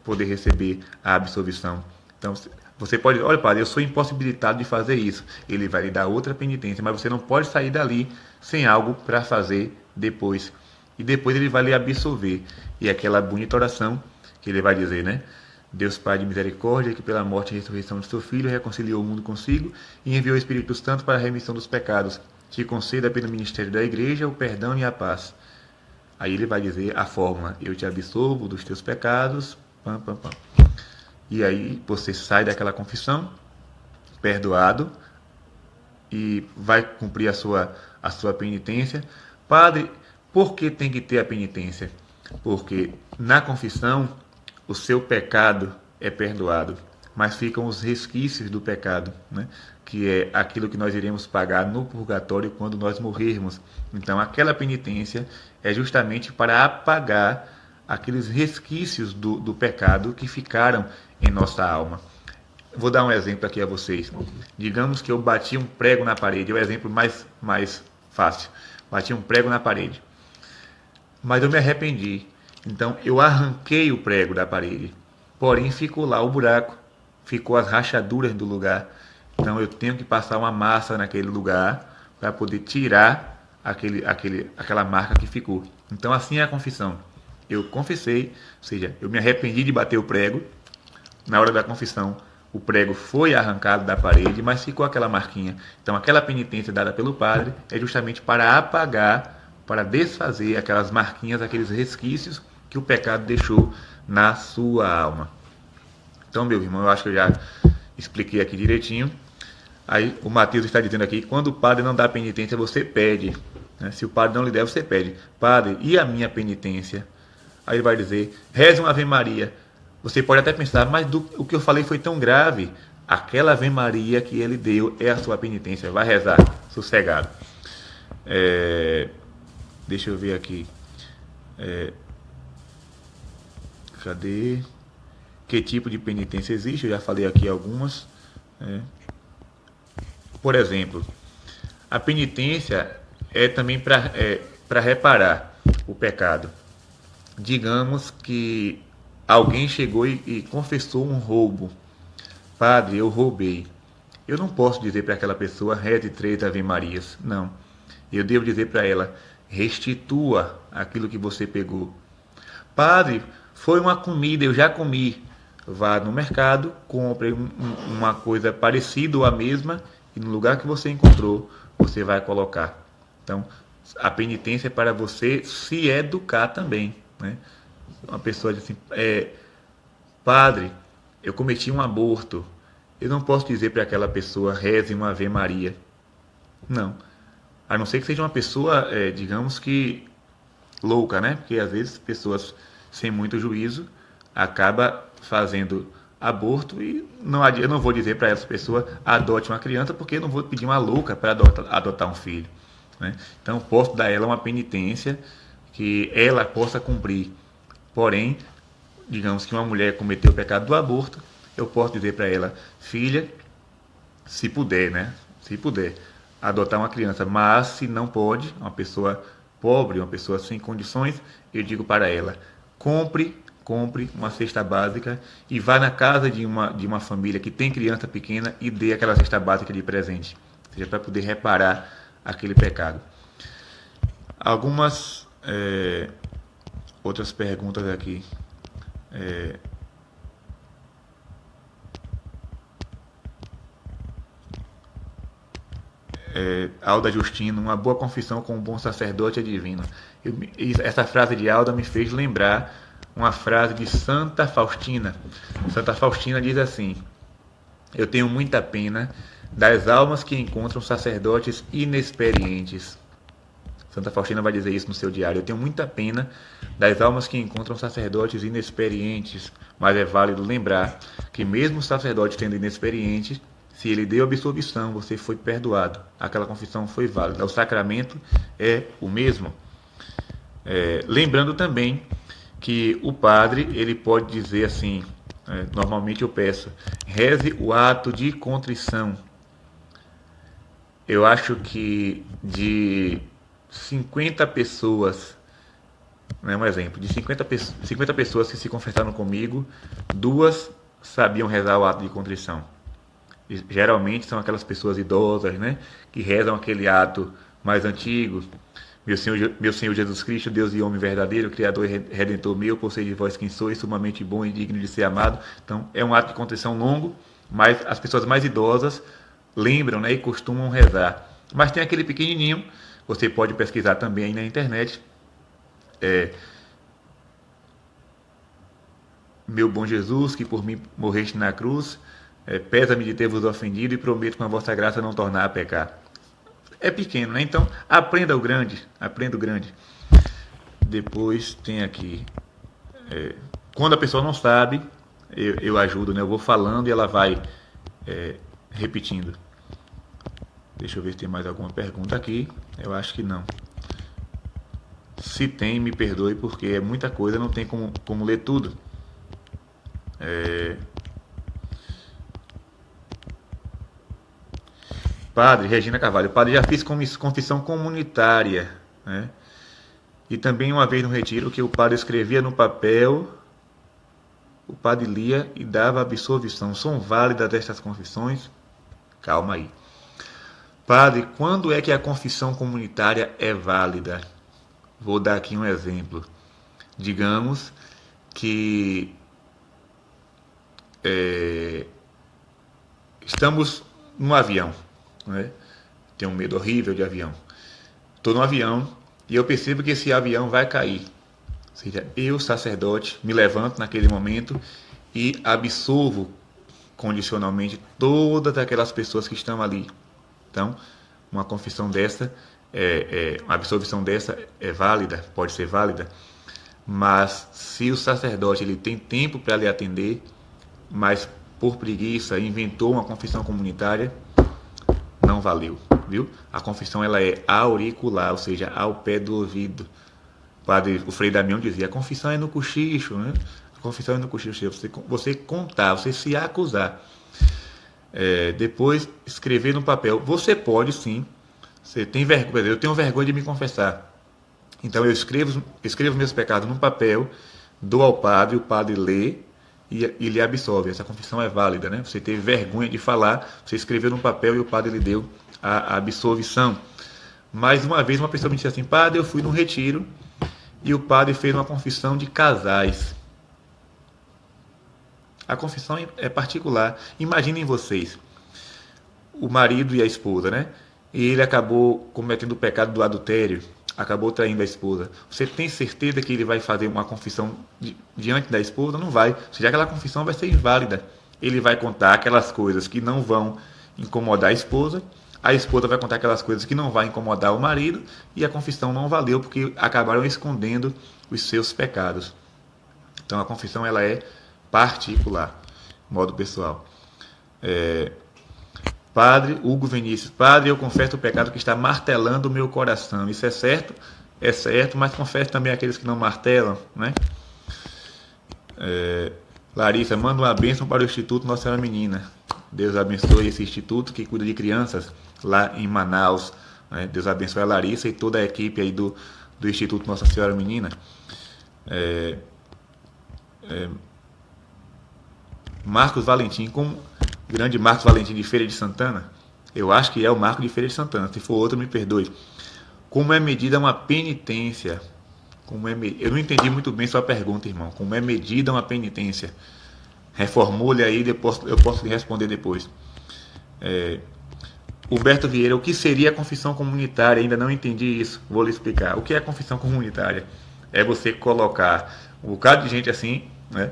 poder receber a absolvição? Então, você pode, olha, padre, eu sou impossibilitado de fazer isso. Ele vai lhe dar outra penitência, mas você não pode sair dali sem algo para fazer depois. E depois ele vai lhe absolver. E aquela bonita oração que ele vai dizer, né? Deus Pai de misericórdia, que pela morte e ressurreição de seu Filho reconciliou o mundo consigo e enviou o Espírito Santo para a remissão dos pecados, te conceda pelo ministério da Igreja o perdão e a paz. Aí ele vai dizer a fórmula: eu te absolvo dos teus pecados, pam, pam, pam. E aí você sai daquela confissão, perdoado, e vai cumprir a sua penitência. Padre, por que tem que ter a penitência? Porque na confissão o seu pecado é perdoado, mas ficam os resquícios do pecado, né? Que é aquilo que nós iremos pagar no purgatório quando nós morrermos. Então aquela penitência é justamente para apagar aqueles resquícios do pecado que ficaram em nossa alma. Vou dar um exemplo aqui a vocês. Digamos que eu bati um prego na parede, é o exemplo mais fácil. Bati um prego na parede, mas eu me arrependi. Então eu arranquei o prego da parede, porém ficou lá o buraco, ficou as rachaduras do lugar. Então eu tenho que passar uma massa naquele lugar para poder tirar aquela marca que ficou. Então assim é a confissão. Eu confessei, ou seja, eu me arrependi de bater o prego. Na hora da confissão, o prego foi arrancado da parede, mas ficou aquela marquinha. Então aquela penitência dada pelo padre é justamente para apagar, para desfazer aquelas marquinhas, aqueles resquícios que o pecado deixou na sua alma. Então, meu irmão, eu acho que eu já expliquei aqui direitinho. Aí o Mateus está dizendo aqui que quando o padre não dá penitência, você pede. Né? Se o padre não lhe der, você pede. Padre, e a minha penitência? Aí ele vai dizer, reze uma Ave Maria. Você pode até pensar, mas o que eu falei foi tão grave. Aquela Ave Maria que ele deu é a sua penitência. Vai rezar, sossegado. Deixa eu ver aqui. Cadê? Que tipo de penitência existe? Eu já falei aqui algumas. Por exemplo, a penitência é também para reparar o pecado. Digamos que alguém chegou e confessou um roubo. Padre, eu roubei. Eu não posso dizer para aquela pessoa, reze 3 Ave Marias. Não. Eu devo dizer para ela, restitua aquilo que você pegou. Padre, foi uma comida, eu já comi. Vá no mercado, compre uma coisa parecida ou a mesma e no lugar que você encontrou, você vai colocar. Então, a penitência é para você se educar também, né? Uma pessoa diz assim, padre, eu cometi um aborto. Eu não posso dizer para aquela pessoa, reze uma Ave Maria. Não. A não ser que seja uma pessoa, digamos que louca, né? Porque às vezes pessoas sem muito juízo acabam fazendo aborto e eu não vou dizer para essa pessoa adote uma criança, porque eu não vou pedir uma louca para adotar um filho, né? Então posso dar a ela uma penitência que ela possa cumprir. Porém, digamos que uma mulher cometeu o pecado do aborto, eu posso dizer para ela, filha, se puder, né? Se puder, adotar uma criança, mas se não pode, uma pessoa pobre, uma pessoa sem condições, eu digo para ela, compre uma cesta básica e vá na casa de uma família que tem criança pequena e dê aquela cesta básica de presente, ou seja, para poder reparar aquele pecado. Algumas outras perguntas aqui. Alda Justino, uma boa confissão com um bom sacerdote é divino. Essa frase de Alda me fez lembrar uma frase de Santa Faustina. Santa Faustina diz assim: eu tenho muita pena das almas que encontram sacerdotes inexperientes. Santa Faustina vai dizer isso no seu diário. Eu tenho muita pena das almas que encontram sacerdotes inexperientes, mas é válido lembrar que mesmo o sacerdote tendo inexperiente, se ele deu absolvição, você foi perdoado. Aquela confissão foi válida. O sacramento é o mesmo. Lembrando também que o padre ele pode dizer assim, normalmente eu peço, reze o ato de contrição. Eu acho que de 50 pessoas, um exemplo, de 50 pessoas que se confessaram comigo, 2 sabiam rezar o ato de contrição. E, geralmente são aquelas pessoas idosas, né, que rezam aquele ato mais antigo. Meu Senhor Jesus Cristo, Deus e homem verdadeiro, Criador e Redentor meu, por ser de vós quem sois, sumamente bom e digno de ser amado. Então, é um ato de contrição longo, mas as pessoas mais idosas lembram, né, e costumam rezar. Mas tem aquele pequenininho, você pode pesquisar também aí na internet. Meu bom Jesus, que por mim morreste na cruz, pesa-me de ter vos ofendido e prometo com a vossa graça não tornar a pecar. É pequeno, né? Então, aprenda o grande, aprenda o grande. Depois tem aqui, quando a pessoa não sabe, eu ajudo, né? Eu vou falando e ela vai repetindo. Deixa eu ver se tem mais alguma pergunta aqui. Eu acho que não. Se tem, me perdoe, porque é muita coisa, não tem como ler tudo. Padre, Regina Carvalho, padre, já fiz confissão comunitária, né? E também uma vez no retiro que o padre escrevia no papel, o padre lia e dava absolvição. São válidas estas confissões? Calma aí. Padre, quando é que a confissão comunitária é válida? Vou dar aqui um exemplo. Digamos que estamos num avião, né? Tenho um medo horrível de avião. Estou no avião e eu percebo que esse avião vai cair. Ou seja, eu, sacerdote, me levanto naquele momento e absolvo condicionalmente todas aquelas pessoas que estão ali. Então, uma confissão dessa, uma absolvição dessa é válida, pode ser válida, mas se o sacerdote ele tem tempo para lhe atender, mas por preguiça inventou uma confissão comunitária, não valeu, viu? A confissão ela é auricular, ou seja, ao pé do ouvido. O Frei Damião dizia, a confissão é no cochicho, né? A confissão é no cochicho, você contar, você se acusar. Depois, escrever no papel. Você pode, sim, você tem vergonha, eu tenho vergonha de me confessar. Então, eu escrevo meus pecados no papel, dou ao padre, o padre lê e lhe absolve. Essa confissão é válida, né? Você teve vergonha de falar, você escreveu no papel e o padre lhe deu a absolvição. Mais uma vez, uma pessoa me disse assim, padre, eu fui num retiro e o padre fez uma confissão de casais. A confissão é particular. Imaginem vocês, o marido e a esposa, né? E ele acabou cometendo o pecado do adultério, acabou traindo a esposa. Você tem certeza que ele vai fazer uma confissão diante da esposa? Não vai. Ou seja, aquela confissão vai ser inválida. Ele vai contar aquelas coisas que não vão incomodar a esposa vai contar aquelas coisas que não vão incomodar o marido, e a confissão não valeu porque acabaram escondendo os seus pecados. Então a confissão ela é particular, modo pessoal. Padre Hugo Vinícius, padre, eu confesso o pecado que está martelando o meu coração. Isso é certo? É certo, mas confesso também aqueles que não martelam, né? Larissa, manda uma bênção para o Instituto Nossa Senhora Menina. Deus abençoe esse instituto que cuida de crianças lá em Manaus, né? Deus abençoe a Larissa e toda a equipe aí do Instituto Nossa Senhora Menina. Marcos Valentim, como grande Marcos Valentim de Feira de Santana, eu acho que é o Marco de Feira de Santana, se for outro me perdoe. Como é medida uma penitência? Eu não entendi muito bem sua pergunta, irmão. Como é medida uma penitência? Reformule aí, depois, eu posso lhe responder depois. Humberto Vieira, o que seria a confissão comunitária? Ainda não entendi isso, vou lhe explicar. O que é a confissão comunitária? É você colocar um bocado de gente assim, né?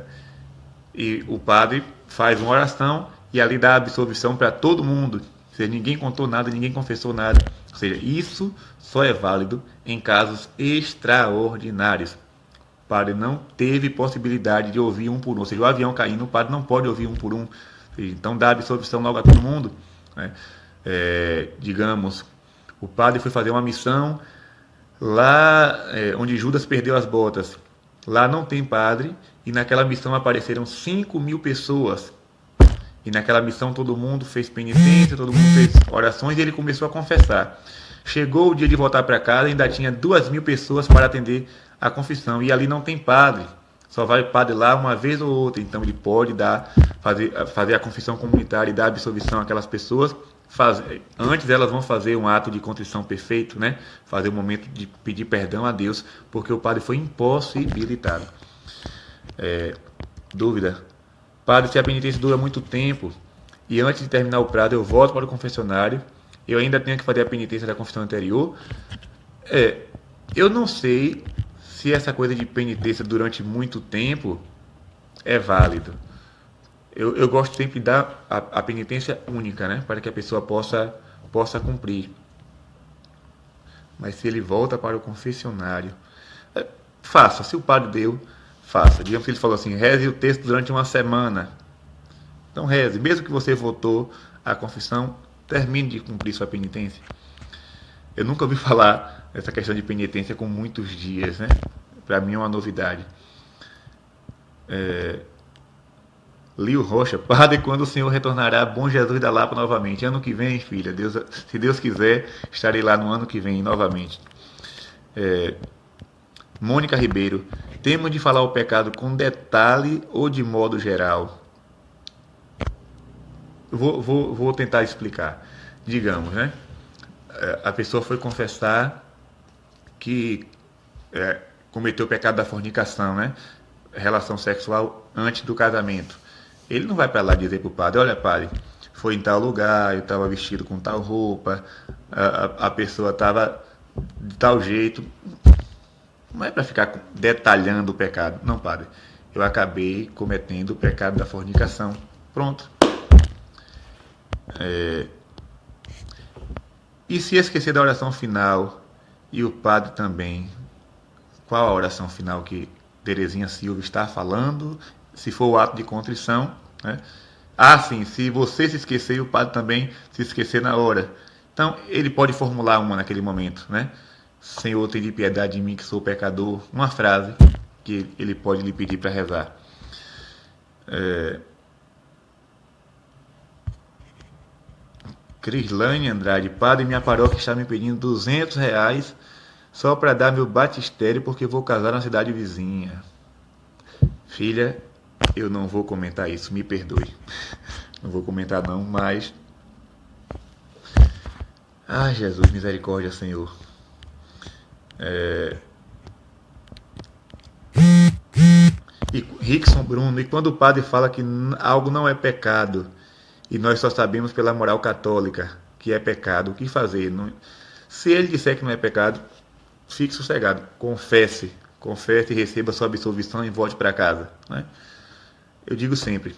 E o padre faz uma oração e ali dá a absolvição para todo mundo. Ou seja, ninguém contou nada, ninguém confessou nada. Ou seja, isso só é válido em casos extraordinários. O padre não teve possibilidade de ouvir um por um. Ou seja, o avião caindo, o padre não pode ouvir um por um. Seja, então dá a absolvição logo a todo mundo, né? Digamos, o padre foi fazer uma missão lá onde Judas perdeu as botas. Lá não tem padre e naquela missão apareceram 5.000 pessoas. E naquela missão todo mundo fez penitência, todo mundo fez orações e ele começou a confessar. Chegou o dia de voltar para casa e ainda tinha 2.000 pessoas para atender a confissão. E ali não tem padre. Só vai o padre lá uma vez ou outra, então ele pode fazer a confissão comunitária e dar absolvição àquelas pessoas. Antes elas vão fazer um ato de contrição perfeito, né? Fazer o momento de pedir perdão a Deus, porque o padre foi impossibilitado. Dúvida. Padre, se a penitência dura muito tempo e antes de terminar o prazo eu volto para o confessionário, eu ainda tenho que fazer a penitência da confissão anterior. Eu não sei se essa coisa de penitência durante muito tempo é válido. Eu gosto sempre de dar a penitência única, né? Para que a pessoa possa cumprir. Mas se ele volta para o confessionário, faça. Se o padre deu, faça. Digamos que ele falou assim, reze o texto durante uma semana. Então reze. Mesmo que você votou a confissão, termine de cumprir sua penitência. Eu nunca ouvi falar essa questão de penitência com muitos dias, né? Para mim é uma novidade. Lio Rocha, padre, quando o senhor retornará, Bom Jesus da Lapa novamente? Ano que vem, filha, se Deus quiser, estarei lá no ano que vem novamente. Mônica Ribeiro, temos de falar o pecado com detalhe ou de modo geral? Vou tentar explicar. Digamos, né? A pessoa foi confessar que cometeu o pecado da fornicação, né? Relação sexual antes do casamento. Ele não vai para lá dizer para o padre, olha padre, foi em tal lugar, eu estava vestido com tal roupa, a pessoa estava de tal jeito. Não é para ficar detalhando o pecado. Não, padre, eu acabei cometendo o pecado da fornicação. Pronto. E se esquecer da oração final e o padre também, qual a oração final que Terezinha Silva está falando? Se for o ato de contrição, né? Sim, se você se esquecer, o padre também se esquecer na hora. Então, ele pode formular uma naquele momento, né? Senhor, tenha piedade de mim que sou pecador. Uma frase que ele pode lhe pedir para rezar. Crislane Andrade, padre, minha paróquia está me pedindo R$ 200 só para dar meu batistério porque vou casar na cidade vizinha. Filha, eu não vou comentar isso, me perdoe. Não vou comentar não, mas... Ai, Jesus, misericórdia, Senhor. E Rickson Bruno, e quando o padre fala que algo não é pecado, e nós só sabemos pela moral católica que é pecado, o que fazer? Não... Se ele disser que não é pecado, fique sossegado, confesse e receba sua absolvição e volte para casa, né? Eu digo sempre,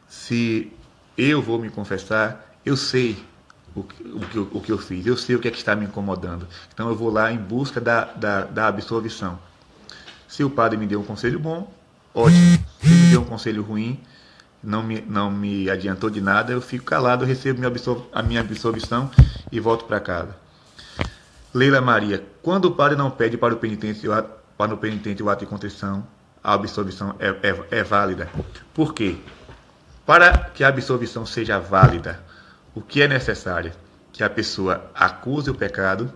se eu vou me confessar, eu sei o que eu fiz, eu sei o que é que está me incomodando, então eu vou lá em busca da absolvição. Se o padre me deu um conselho bom, ótimo. Se me deu um conselho ruim, não me adiantou de nada, eu fico calado, eu recebo a minha absolvição e volto para casa. Leila Maria, quando o padre não pede para o penitente o ato de contrição, a absolvição é válida. Por quê? Para que a absolvição seja válida, o que é necessário? Que a pessoa acuse o pecado,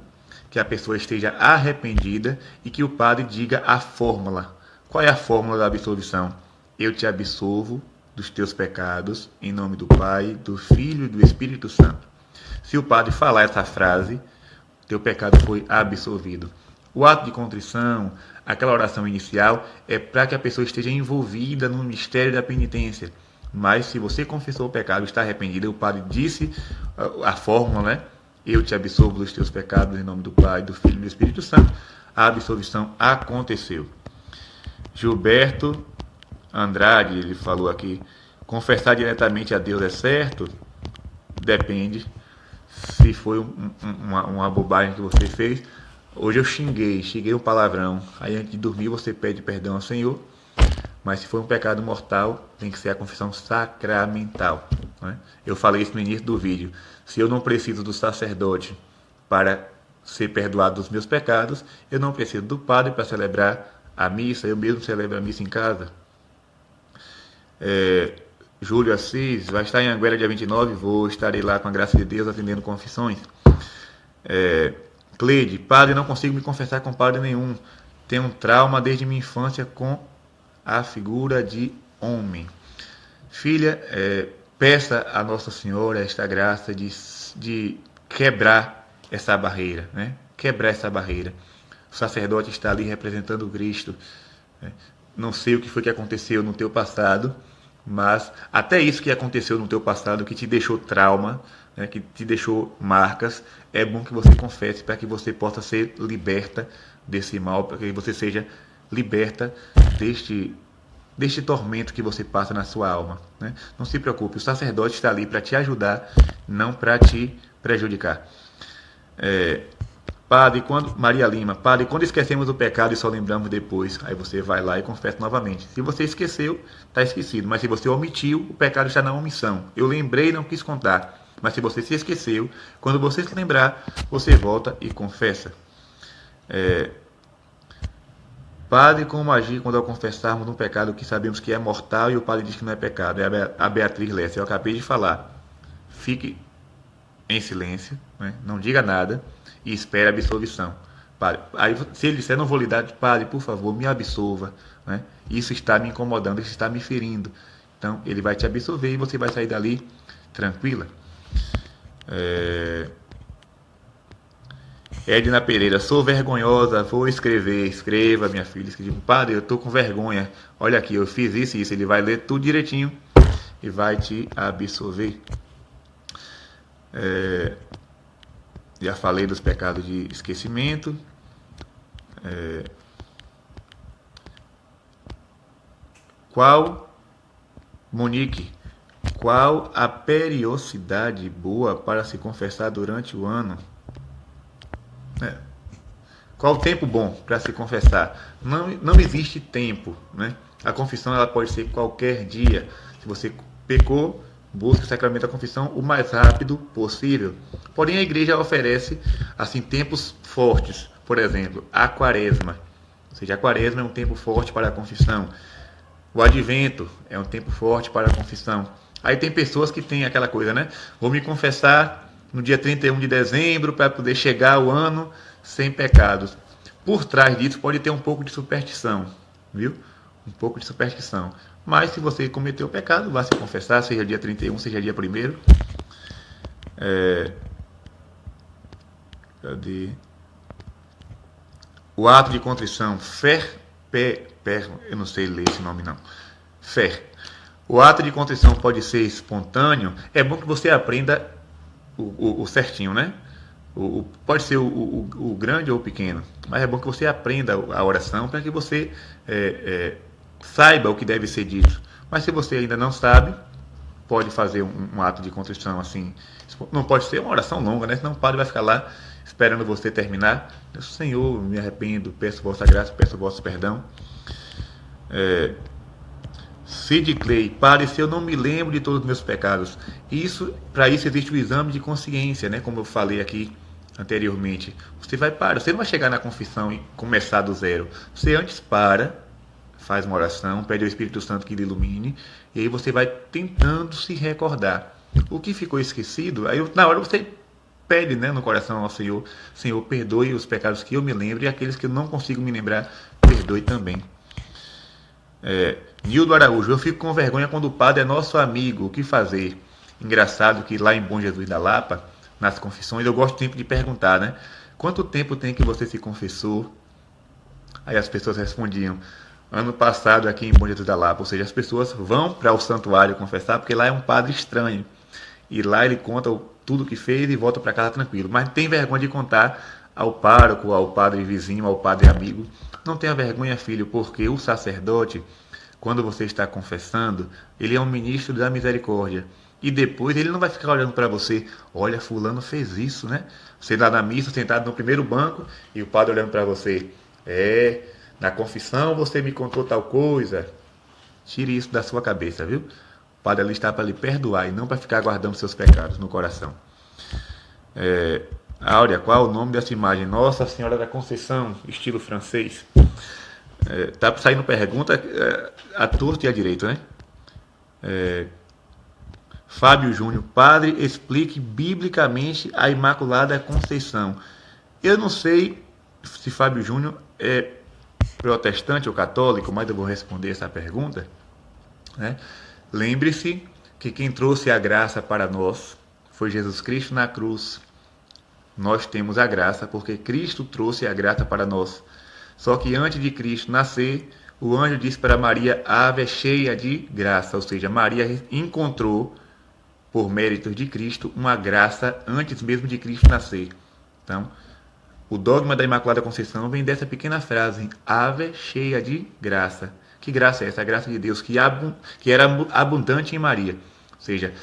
que a pessoa esteja arrependida e que o padre diga a fórmula. Qual é a fórmula da absolvição? Eu te absolvo dos teus pecados, em nome do Pai, do Filho e do Espírito Santo. Se o padre falar essa frase, teu pecado foi absolvido. O ato de contrição, aquela oração inicial, é para que a pessoa esteja envolvida no mistério da penitência. Mas se você confessou o pecado, está arrependido, o padre disse a fórmula, né? Eu te absolvo dos teus pecados em nome do Pai, do Filho e do Espírito Santo. A absolvição aconteceu. Gilberto Andrade, ele falou aqui, confessar diretamente a Deus é certo? Depende. Se foi uma bobagem que você fez. Hoje eu xinguei um palavrão. Aí antes de dormir você pede perdão ao Senhor. Mas se foi um pecado mortal, tem que ser a confissão sacramental, né? Eu falei isso no início do vídeo. Se eu não preciso do sacerdote para ser perdoado dos meus pecados, eu não preciso do padre para celebrar a missa. Eu mesmo celebro a missa em casa. Júlio Assis, vai estar em Anguera dia 29, estarei lá com a graça de Deus atendendo confissões. Cleide, padre, não consigo me confessar com padre nenhum. Tenho um trauma desde minha infância com a figura de homem. Filha, peça a Nossa Senhora esta graça de quebrar essa barreira, né? Quebrar essa barreira. O sacerdote está ali representando o Cristo. Não sei o que foi que aconteceu no teu passado, mas até isso que aconteceu no teu passado, que te deixou trauma, né, que te deixou marcas, é bom que você confesse para que você possa ser liberta desse mal, para que você seja liberta deste tormento que você passa na sua alma, né? Não se preocupe, o sacerdote está ali para te ajudar, não para te prejudicar. Padre, Maria Lima, padre, quando esquecemos o pecado e só lembramos depois, aí você vai lá e confessa novamente. Se você esqueceu, está esquecido, mas se você omitiu, o pecado está na omissão. Eu lembrei e não quis contar, mas se você se esqueceu, quando você se lembrar, você volta e confessa. Padre, como agir quando ao confessarmos um pecado que sabemos que é mortal e o padre diz que não é pecado? É a Beatriz Lessa, eu acabei de falar. Fique em silêncio, né? Não diga nada e espere a absolvição. Padre, aí, se ele disser, não vou lhe dar, padre, por favor, me absolva, né? Isso está me incomodando, isso está me ferindo. Então, ele vai te absolver e você vai sair dali tranquila. Edna Pereira, sou vergonhosa, vou escrever. Escreva, minha filha. Escreva, padre, eu estou com vergonha. Olha aqui, eu fiz isso e isso. Ele vai ler tudo direitinho e vai te absolver. Já falei dos pecados de esquecimento. Monique, qual a periodicidade boa para se confessar durante o ano? Qual o tempo bom para se confessar? Não existe tempo, né? A confissão ela pode ser qualquer dia. Se você pecou, busque o sacramento da confissão o mais rápido possível. Porém, a igreja oferece assim tempos fortes. Por exemplo, a quaresma. Ou seja, a quaresma é um tempo forte para a confissão. O advento é um tempo forte para a confissão. Aí tem pessoas que têm aquela coisa, né? Vou me confessar no dia 31 de dezembro para poder chegar ao ano sem pecados. Por trás disso pode ter um pouco de superstição, viu? Um pouco de superstição. Mas se você cometeu pecado, vá se confessar, seja dia 31, seja dia 1º. Cadê? O ato de contrição, eu não sei ler esse nome não. O ato de contrição pode ser espontâneo. É bom que você aprenda o certinho, né? Pode ser o grande ou o pequeno, mas é bom que você aprenda a oração para que você saiba o que deve ser dito. Mas se você ainda não sabe, pode fazer um ato de contrição assim. Não pode ser uma oração longa, né? Senão o padre vai ficar lá esperando você terminar. Senhor, me arrependo, peço vossa graça, peço vosso perdão. Sid Clay, padre, se eu não me lembro de todos os meus pecados, para isso existe o exame de consciência, né? Como eu falei aqui anteriormente. Você não vai chegar na confissão e começar do zero. Você antes faz uma oração, pede ao Espírito Santo que lhe ilumine, e aí você vai tentando se recordar. O que ficou esquecido, aí na hora você pede, né, no coração ao Senhor, Senhor, perdoe os pecados que eu me lembro e aqueles que eu não consigo me lembrar, perdoe também. Nildo Araújo, eu fico com vergonha quando o padre é nosso amigo, o que fazer? Engraçado que lá em Bom Jesus da Lapa, nas confissões, eu gosto sempre de perguntar, né? Quanto tempo tem que você se confessou? Aí as pessoas respondiam, ano passado aqui em Bom Jesus da Lapa, ou seja, as pessoas vão para o santuário confessar, porque lá é um padre estranho, e lá ele conta tudo que fez e volta para casa tranquilo, mas tem vergonha de contar ao pároco, ao padre vizinho, ao padre amigo. Não tenha vergonha, filho, porque o sacerdote, quando você está confessando, ele é um ministro da misericórdia. E depois ele não vai ficar olhando para você, olha, fulano fez isso, né? Você está na missa, sentado no primeiro banco, e o padre olhando para você, na confissão você me contou tal coisa. Tire isso da sua cabeça, viu? O padre ali está para lhe perdoar e não para ficar guardando seus pecados no coração. Áurea, qual o nome dessa imagem? Nossa Senhora da Conceição, estilo francês. Tá saindo pergunta à torta e à direita, né? Fábio Júnior, padre, explique biblicamente a Imaculada Conceição. Eu não sei se Fábio Júnior protestante ou católico, mas eu vou responder essa pergunta, né? Lembre-se que quem trouxe a graça para nós foi Jesus Cristo na cruz. Nós temos a graça porque Cristo trouxe a graça para nós. Só que antes de Cristo nascer, o anjo disse para Maria: Ave cheia de graça. Ou seja, Maria encontrou, por méritos de Cristo, uma graça antes mesmo de Cristo nascer. Então, o dogma da Imaculada Conceição vem dessa pequena frase: Ave cheia de graça. Que graça é essa? A graça de Deus que era abundante em Maria. Ou seja,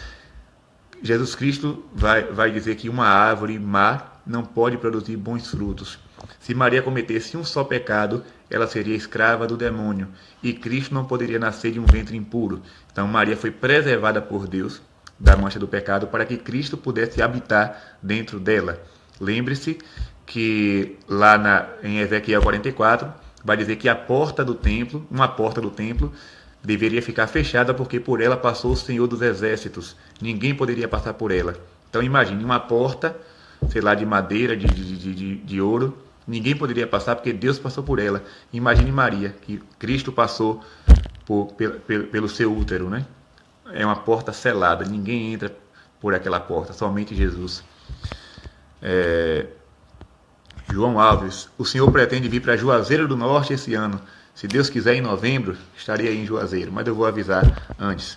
Jesus Cristo vai dizer que uma árvore má não pode produzir bons frutos. Se Maria cometesse um só pecado, ela seria escrava do demônio, e Cristo não poderia nascer de um ventre impuro. Então Maria foi preservada por Deus da mancha do pecado para que Cristo pudesse habitar dentro dela. Lembre-se que lá em Ezequiel 44 vai dizer que a porta do templo, uma porta do templo, deveria ficar fechada porque por ela passou o Senhor dos Exércitos. Ninguém poderia passar por ela. Então imagine uma porta, sei lá, de madeira, de ouro. Ninguém poderia passar porque Deus passou por ela. Imagine Maria, que Cristo passou pelo seu útero, né? É uma porta selada. Ninguém entra por aquela porta, somente Jesus. João Alves, o senhor pretende vir para Juazeiro do Norte esse ano? Se Deus quiser, em novembro, estarei aí em Juazeiro, mas eu vou avisar antes.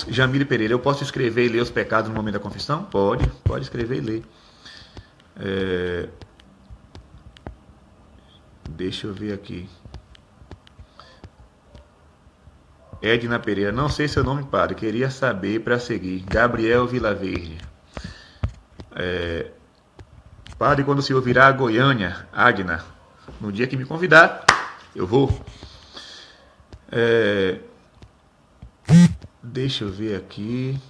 Jamile Pereira, eu posso escrever e ler os pecados no momento da confissão? Pode escrever e ler. Deixa eu ver aqui. Edna Pereira, não sei seu nome, padre, queria saber para seguir. Gabriel Vilaverde. Padre, quando o senhor virá a Goiânia, Agna, no dia que me convidar, eu vou. Deixa eu ver aqui.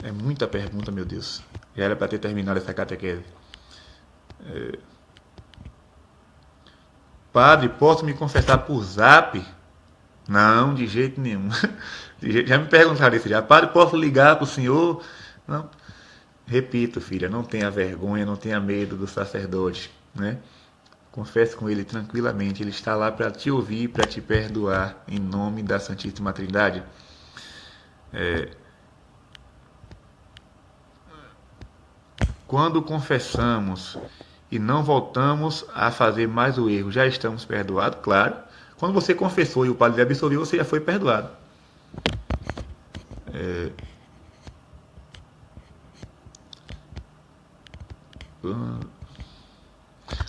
É muita pergunta, meu Deus. Já era para ter terminado essa catequese. Padre, posso me confessar por zap? Não, de jeito nenhum. Já me perguntaram isso já. Padre, posso ligar para o senhor? Não. Repito, filha, não tenha vergonha, não tenha medo do sacerdote, né? Confesse com ele tranquilamente, ele está lá para te ouvir, para te perdoar, em nome da Santíssima Trindade. Quando confessamos e não voltamos a fazer mais o erro, já estamos perdoados? Claro. Quando você confessou e o padre lhe absolveu, você já foi perdoado.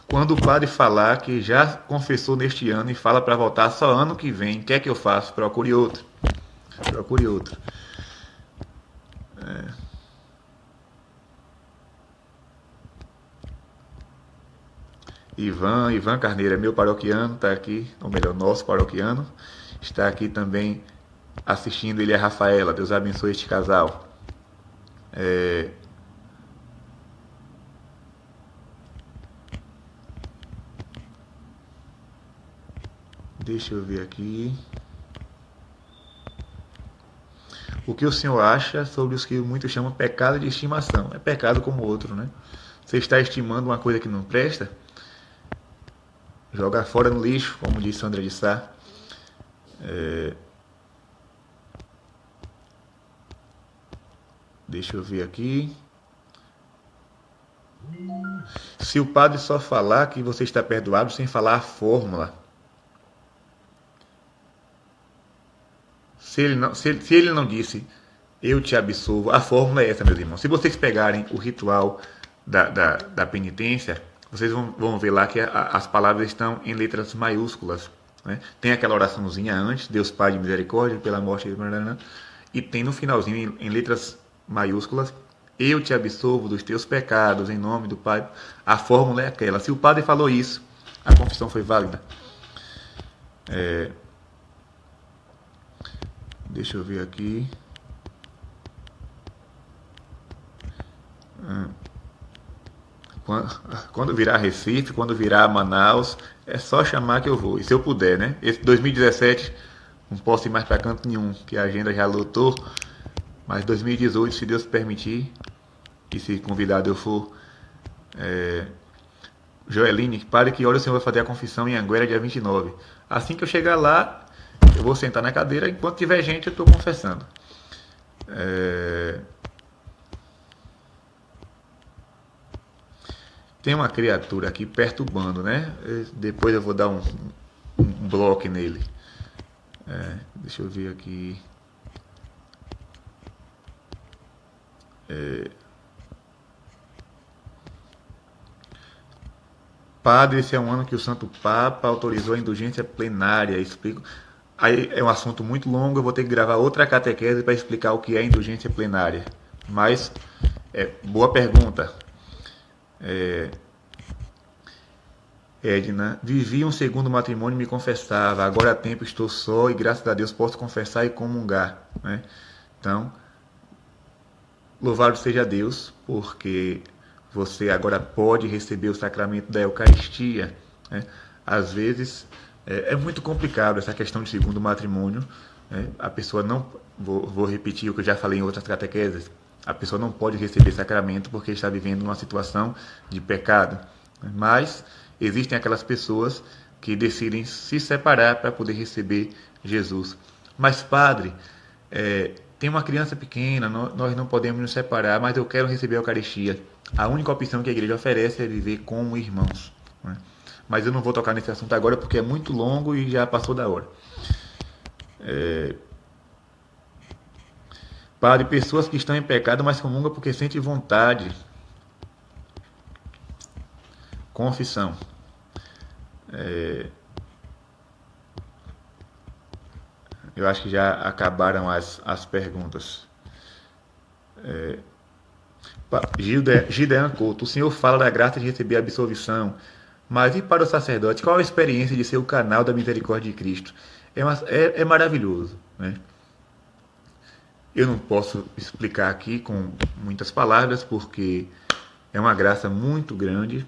Quando o padre falar que já confessou neste ano e fala para voltar só ano que vem, o que é que eu faço? Procure outro. Procure outro. Ivan Carneiro é meu paroquiano, está aqui, ou melhor, nosso paroquiano. Está aqui também assistindo, ele é a Rafaela. Deus abençoe este casal. Deixa eu ver aqui. O que o senhor acha sobre os que muitos chamam pecado de estimação? É pecado como outro, né? Você está estimando uma coisa que não presta? Joga fora no lixo, como disse André de Sá. Deixa eu ver aqui. Se o padre só falar que você está perdoado sem falar a fórmula, se ele não disse eu te absolvo, a fórmula é essa, meus irmãos. Se vocês pegarem o ritual da penitência, vocês vão ver lá que as palavras estão em letras maiúsculas, né? Tem aquela oraçãozinha antes, Deus Pai de misericórdia, pela morte, e tem no finalzinho em letras maiúsculas, eu te absolvo dos teus pecados, em nome do Pai. A fórmula é aquela. Se o padre falou isso, a confissão foi válida. Deixa eu ver aqui. Quando virar Recife, quando virar Manaus, é só chamar que eu vou. E se eu puder, né? Esse 2017 não posso ir mais para canto nenhum, que a agenda já lotou. Mas 2018, se Deus permitir, e se convidado eu for, Joeline, pare que hora o senhor vai fazer a confissão em Anguera, dia 29. Assim que eu chegar lá, eu vou sentar na cadeira, enquanto tiver gente, eu estou confessando. Tem uma criatura aqui perturbando, né? Depois eu vou dar um bloco nele. Deixa eu ver aqui. Padre, esse é um ano que o Santo Papa autorizou a indulgência plenária. Explico. Aí é um assunto muito longo, eu vou ter que gravar outra catequese para explicar o que é indulgência plenária. Mas, boa pergunta. Edna, vivi um segundo matrimônio e me confessava. Agora há tempo estou só e graças a Deus posso confessar e comungar. Né? Então, louvado seja Deus, porque você agora pode receber o sacramento da Eucaristia. Né? Às vezes é muito complicado essa questão de segundo matrimônio. Né? A pessoa não. Vou repetir o que eu já falei em outras catequeses. A pessoa não pode receber sacramento porque está vivendo uma situação de pecado. Mas existem aquelas pessoas que decidem se separar para poder receber Jesus. Mas, padre, tem uma criança pequena, nós não podemos nos separar, mas eu quero receber a Eucaristia. A única opção que a igreja oferece é viver como irmãos. Né? Mas eu não vou tocar nesse assunto agora porque é muito longo e já passou da hora. Padre, pessoas que estão em pecado, mas comungam porque sentem vontade. Confissão. Eu acho que já acabaram as perguntas. Gideon Couto, o senhor fala da graça de receber a absolvição, mas e para o sacerdote, qual a experiência de ser o canal da misericórdia de Cristo? É maravilhoso. Né? Eu não posso explicar aqui com muitas palavras, porque é uma graça muito grande.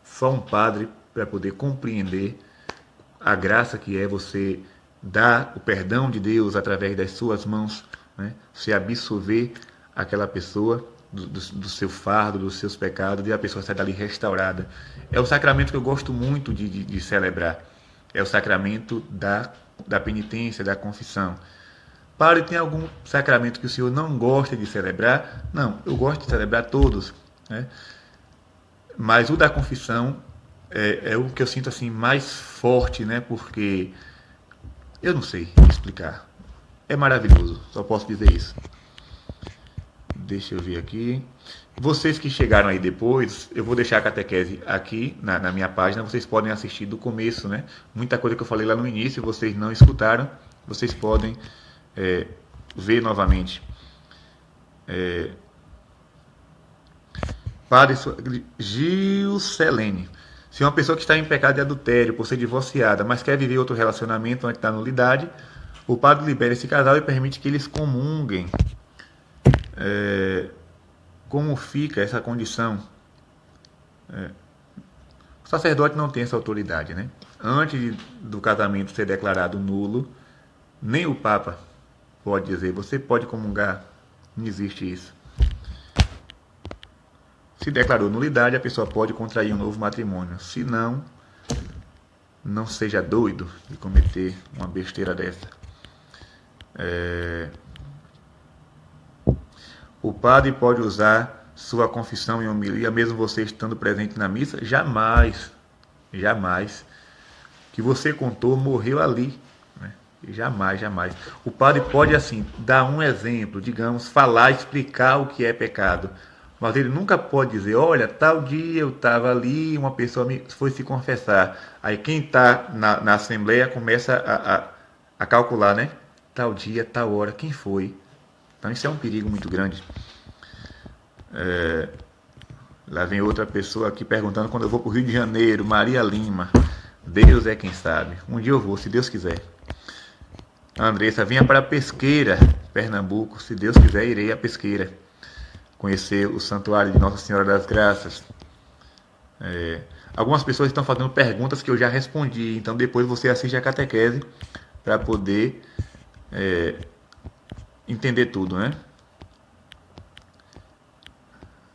Só um padre para poder compreender a graça que é você dar o perdão de Deus através das suas mãos, né? Você absolver aquela pessoa do seu fardo, dos seus pecados, e a pessoa sai dali restaurada. É o sacramento que eu gosto muito de celebrar. É o sacramento da penitência, da confissão. Padre, tem algum sacramento que o senhor não gosta de celebrar? Não, eu gosto de celebrar todos. Né? Mas o da confissão é o que eu sinto assim mais forte, né? Porque eu não sei explicar. É maravilhoso, só posso dizer isso. Deixa eu ver aqui. Vocês que chegaram aí depois, eu vou deixar a catequese aqui na minha página. Vocês podem assistir do começo, né? Muita coisa que eu falei lá no início, vocês não escutaram. Vocês podem ver novamente. Padre Gilcelene. Se uma pessoa que está em pecado de adultério por ser divorciada, mas quer viver outro relacionamento antes da nulidade, o padre libera esse casal e permite que eles comunguem. Como fica essa condição? O sacerdote não tem essa autoridade, né? Antes do casamento ser declarado nulo, nem o Papa pode dizer, você pode comungar. Não existe isso. Se declarou nulidade, a pessoa pode contrair um novo matrimônio. Se não, não seja doido de cometer uma besteira dessa. O padre pode usar sua confissão em homilia, mesmo você estando presente na missa? Jamais, jamais. O que você contou morreu ali. Né? Jamais, jamais. O padre pode, assim, dar um exemplo, digamos, falar, explicar o que é pecado. Mas ele nunca pode dizer, olha, tal dia eu estava ali, uma pessoa foi se confessar. Aí quem está na assembleia começa a calcular, né? Tal dia, tal hora, quem foi? Então isso é um perigo muito grande. Lá vem outra pessoa aqui perguntando quando eu vou para o Rio de Janeiro, Maria Lima. Deus é quem sabe. Um dia eu vou, se Deus quiser. Andressa, vinha para a Pesqueira, Pernambuco. Se Deus quiser, irei à Pesqueira. Conhecer o Santuário de Nossa Senhora das Graças. Algumas pessoas estão fazendo perguntas que eu já respondi. Então depois você assiste a catequese para poder entender tudo, né?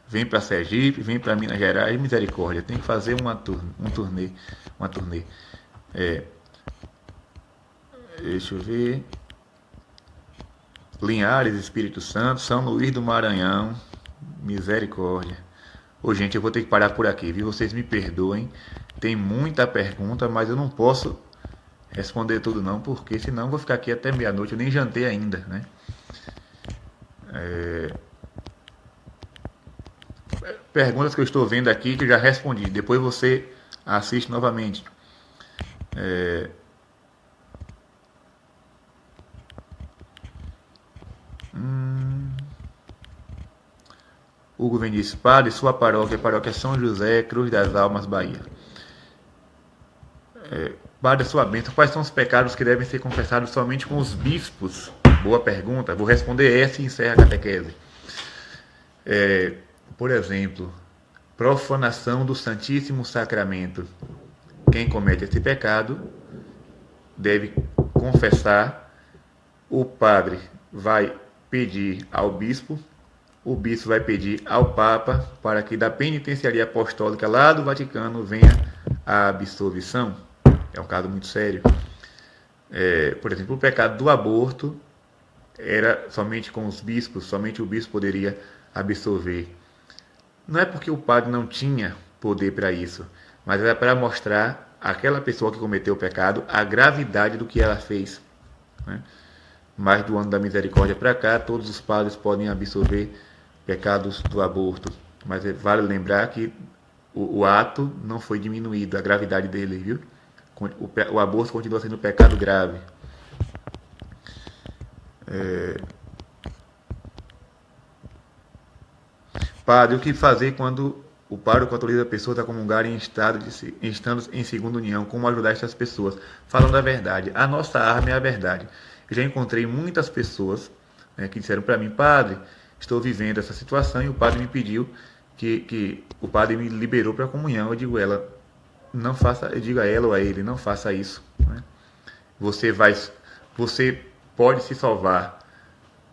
vem para Sergipe, vem para Minas Gerais, misericórdia, tem que fazer um turnê. Deixa eu ver. Linhares, Espírito Santo, São Luís do Maranhão, misericórdia. Ô, gente, eu vou ter que parar por aqui, viu? Vocês me perdoem. Tem muita pergunta, mas eu não posso responder tudo não, porque senão eu vou ficar aqui até meia-noite. Eu nem jantei ainda, né? Perguntas que eu estou vendo aqui que eu já respondi. Depois você assiste novamente. Hugo Vinícius, padre, sua paróquia, paróquia São José, Cruz das Almas, Bahia. Padre, sua bênção, quais são os pecados que devem ser confessados somente com os bispos? Boa pergunta, vou responder essa e encerra a catequese. Por exemplo, profanação do Santíssimo Sacramento. Quem comete esse pecado deve confessar, o padre vai pedir ao bispo, o bispo vai pedir ao Papa para que da penitenciaria apostólica lá do Vaticano venha a absolvição. É um caso muito sério. Por exemplo, o pecado do aborto era somente com os bispos, somente o bispo poderia absolver. Não é porque o padre não tinha poder para isso, mas era para mostrar àquela pessoa que cometeu o pecado a gravidade do que ela fez, né? Mas do ano da misericórdia para cá, todos os padres podem absolver pecados do aborto. Mas vale lembrar que o ato não foi diminuído, a gravidade dele, viu? O aborto continua sendo um pecado grave. Padre, o que fazer quando o pároco autoriza a pessoa a comungar estando em segunda união? Como ajudar essas pessoas? Falando a verdade, a nossa arma é a verdade. Eu já encontrei muitas pessoas, né, que disseram para mim, padre, estou vivendo essa situação e o padre me pediu que o padre me liberou para a comunhão. Eu digo eu digo a ela ou a ele, não faça isso, né? Você pode se salvar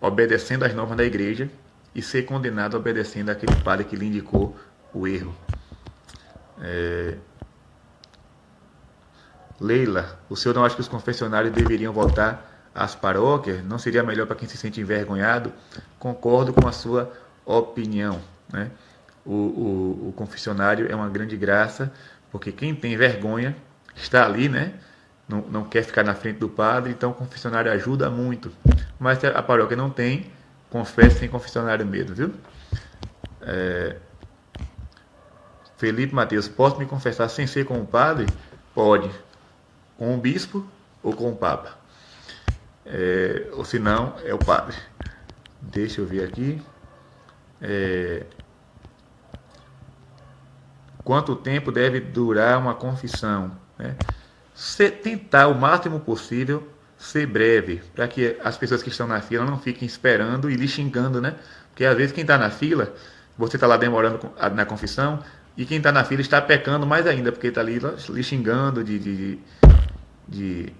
obedecendo às normas da igreja e ser condenado obedecendo àquele padre que lhe indicou o erro. Leila, o senhor não acha que os confessionários deveriam voltar às paróquias? Não seria melhor para quem se sente envergonhado? Concordo com a sua opinião, né? O confessionário é uma grande graça, porque quem tem vergonha está ali, né? Não quer ficar na frente do padre, então o confessionário ajuda muito. Mas se a paróquia não tem, confesse sem confessionário mesmo, viu? Felipe Mateus, posso me confessar sem ser com o padre? Pode. Com o bispo ou com o papa. Ou se não, é o padre. Deixa eu ver aqui. Quanto tempo deve durar uma confissão, né? Tentar o máximo possível ser breve, para que as pessoas que estão na fila não fiquem esperando e lhe xingando, né? Porque às vezes quem está na fila, você está lá demorando na confissão, e quem está na fila está pecando mais ainda, porque está ali lhe xingando de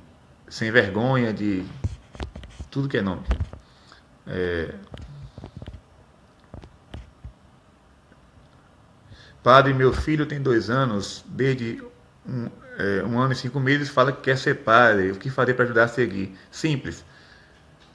sem vergonha, de tudo que é nome. Padre, meu filho tem 2 anos, desde um ano e 5 meses, fala que quer ser padre. O que fazer para ajudar a seguir? Simples.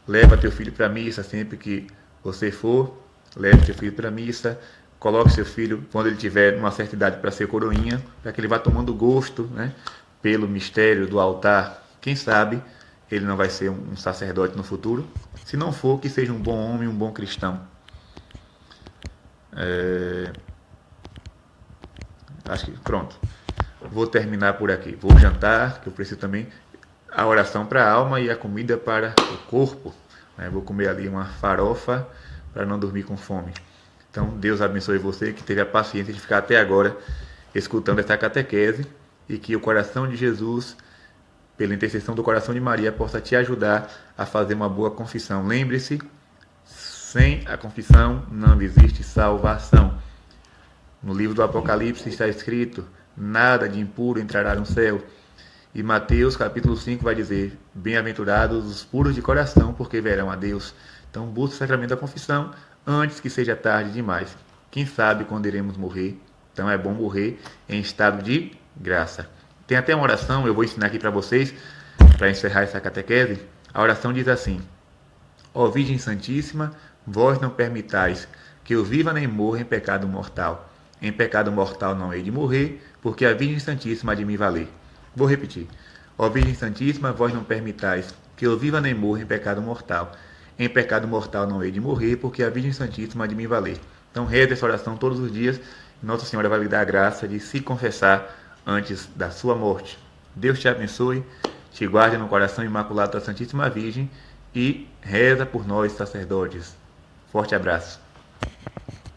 Leva teu filho para a missa sempre que você for. Leve teu filho para a missa. Coloque seu filho, quando ele tiver uma certa idade, para ser coroinha, para que ele vá tomando gosto, né, pelo mistério do altar. Quem sabe ele não vai ser um sacerdote no futuro. Se não for, que seja um bom homem, um bom cristão. Acho que pronto. Vou terminar por aqui. Vou jantar, que eu preciso também. A oração para a alma e a comida para o corpo, né? Vou comer ali uma farofa para não dormir com fome. Então, Deus abençoe você que teve a paciência de ficar até agora escutando essa catequese, e que o coração de Jesus, pela intercessão do coração de Maria, possa te ajudar a fazer uma boa confissão. Lembre-se, sem a confissão não existe salvação. No livro do Apocalipse está escrito: nada de impuro entrará no céu. E Mateus capítulo 5 vai dizer: bem-aventurados os puros de coração, porque verão a Deus. Então busque o sacramento da confissão antes que seja tarde demais. Quem sabe quando iremos morrer? Então é bom morrer em estado de graça. Tem até uma oração, eu vou ensinar aqui para vocês, para encerrar essa catequese. A oração diz assim: Ó Virgem Santíssima, vós não permitais que eu viva nem morra em pecado mortal. Em pecado mortal não hei de morrer, porque a Virgem Santíssima há de me valer. Vou repetir. Ó Virgem Santíssima, vós não permitais que eu viva nem morra em pecado mortal. Em pecado mortal não hei de morrer, porque a Virgem Santíssima há de me valer. Então reze essa oração todos os dias. Nossa Senhora vai lhe dar a graça de se confessar antes da sua morte. Deus te abençoe, te guarde no coração imaculado da Santíssima Virgem e reza por nós, sacerdotes. Forte abraço.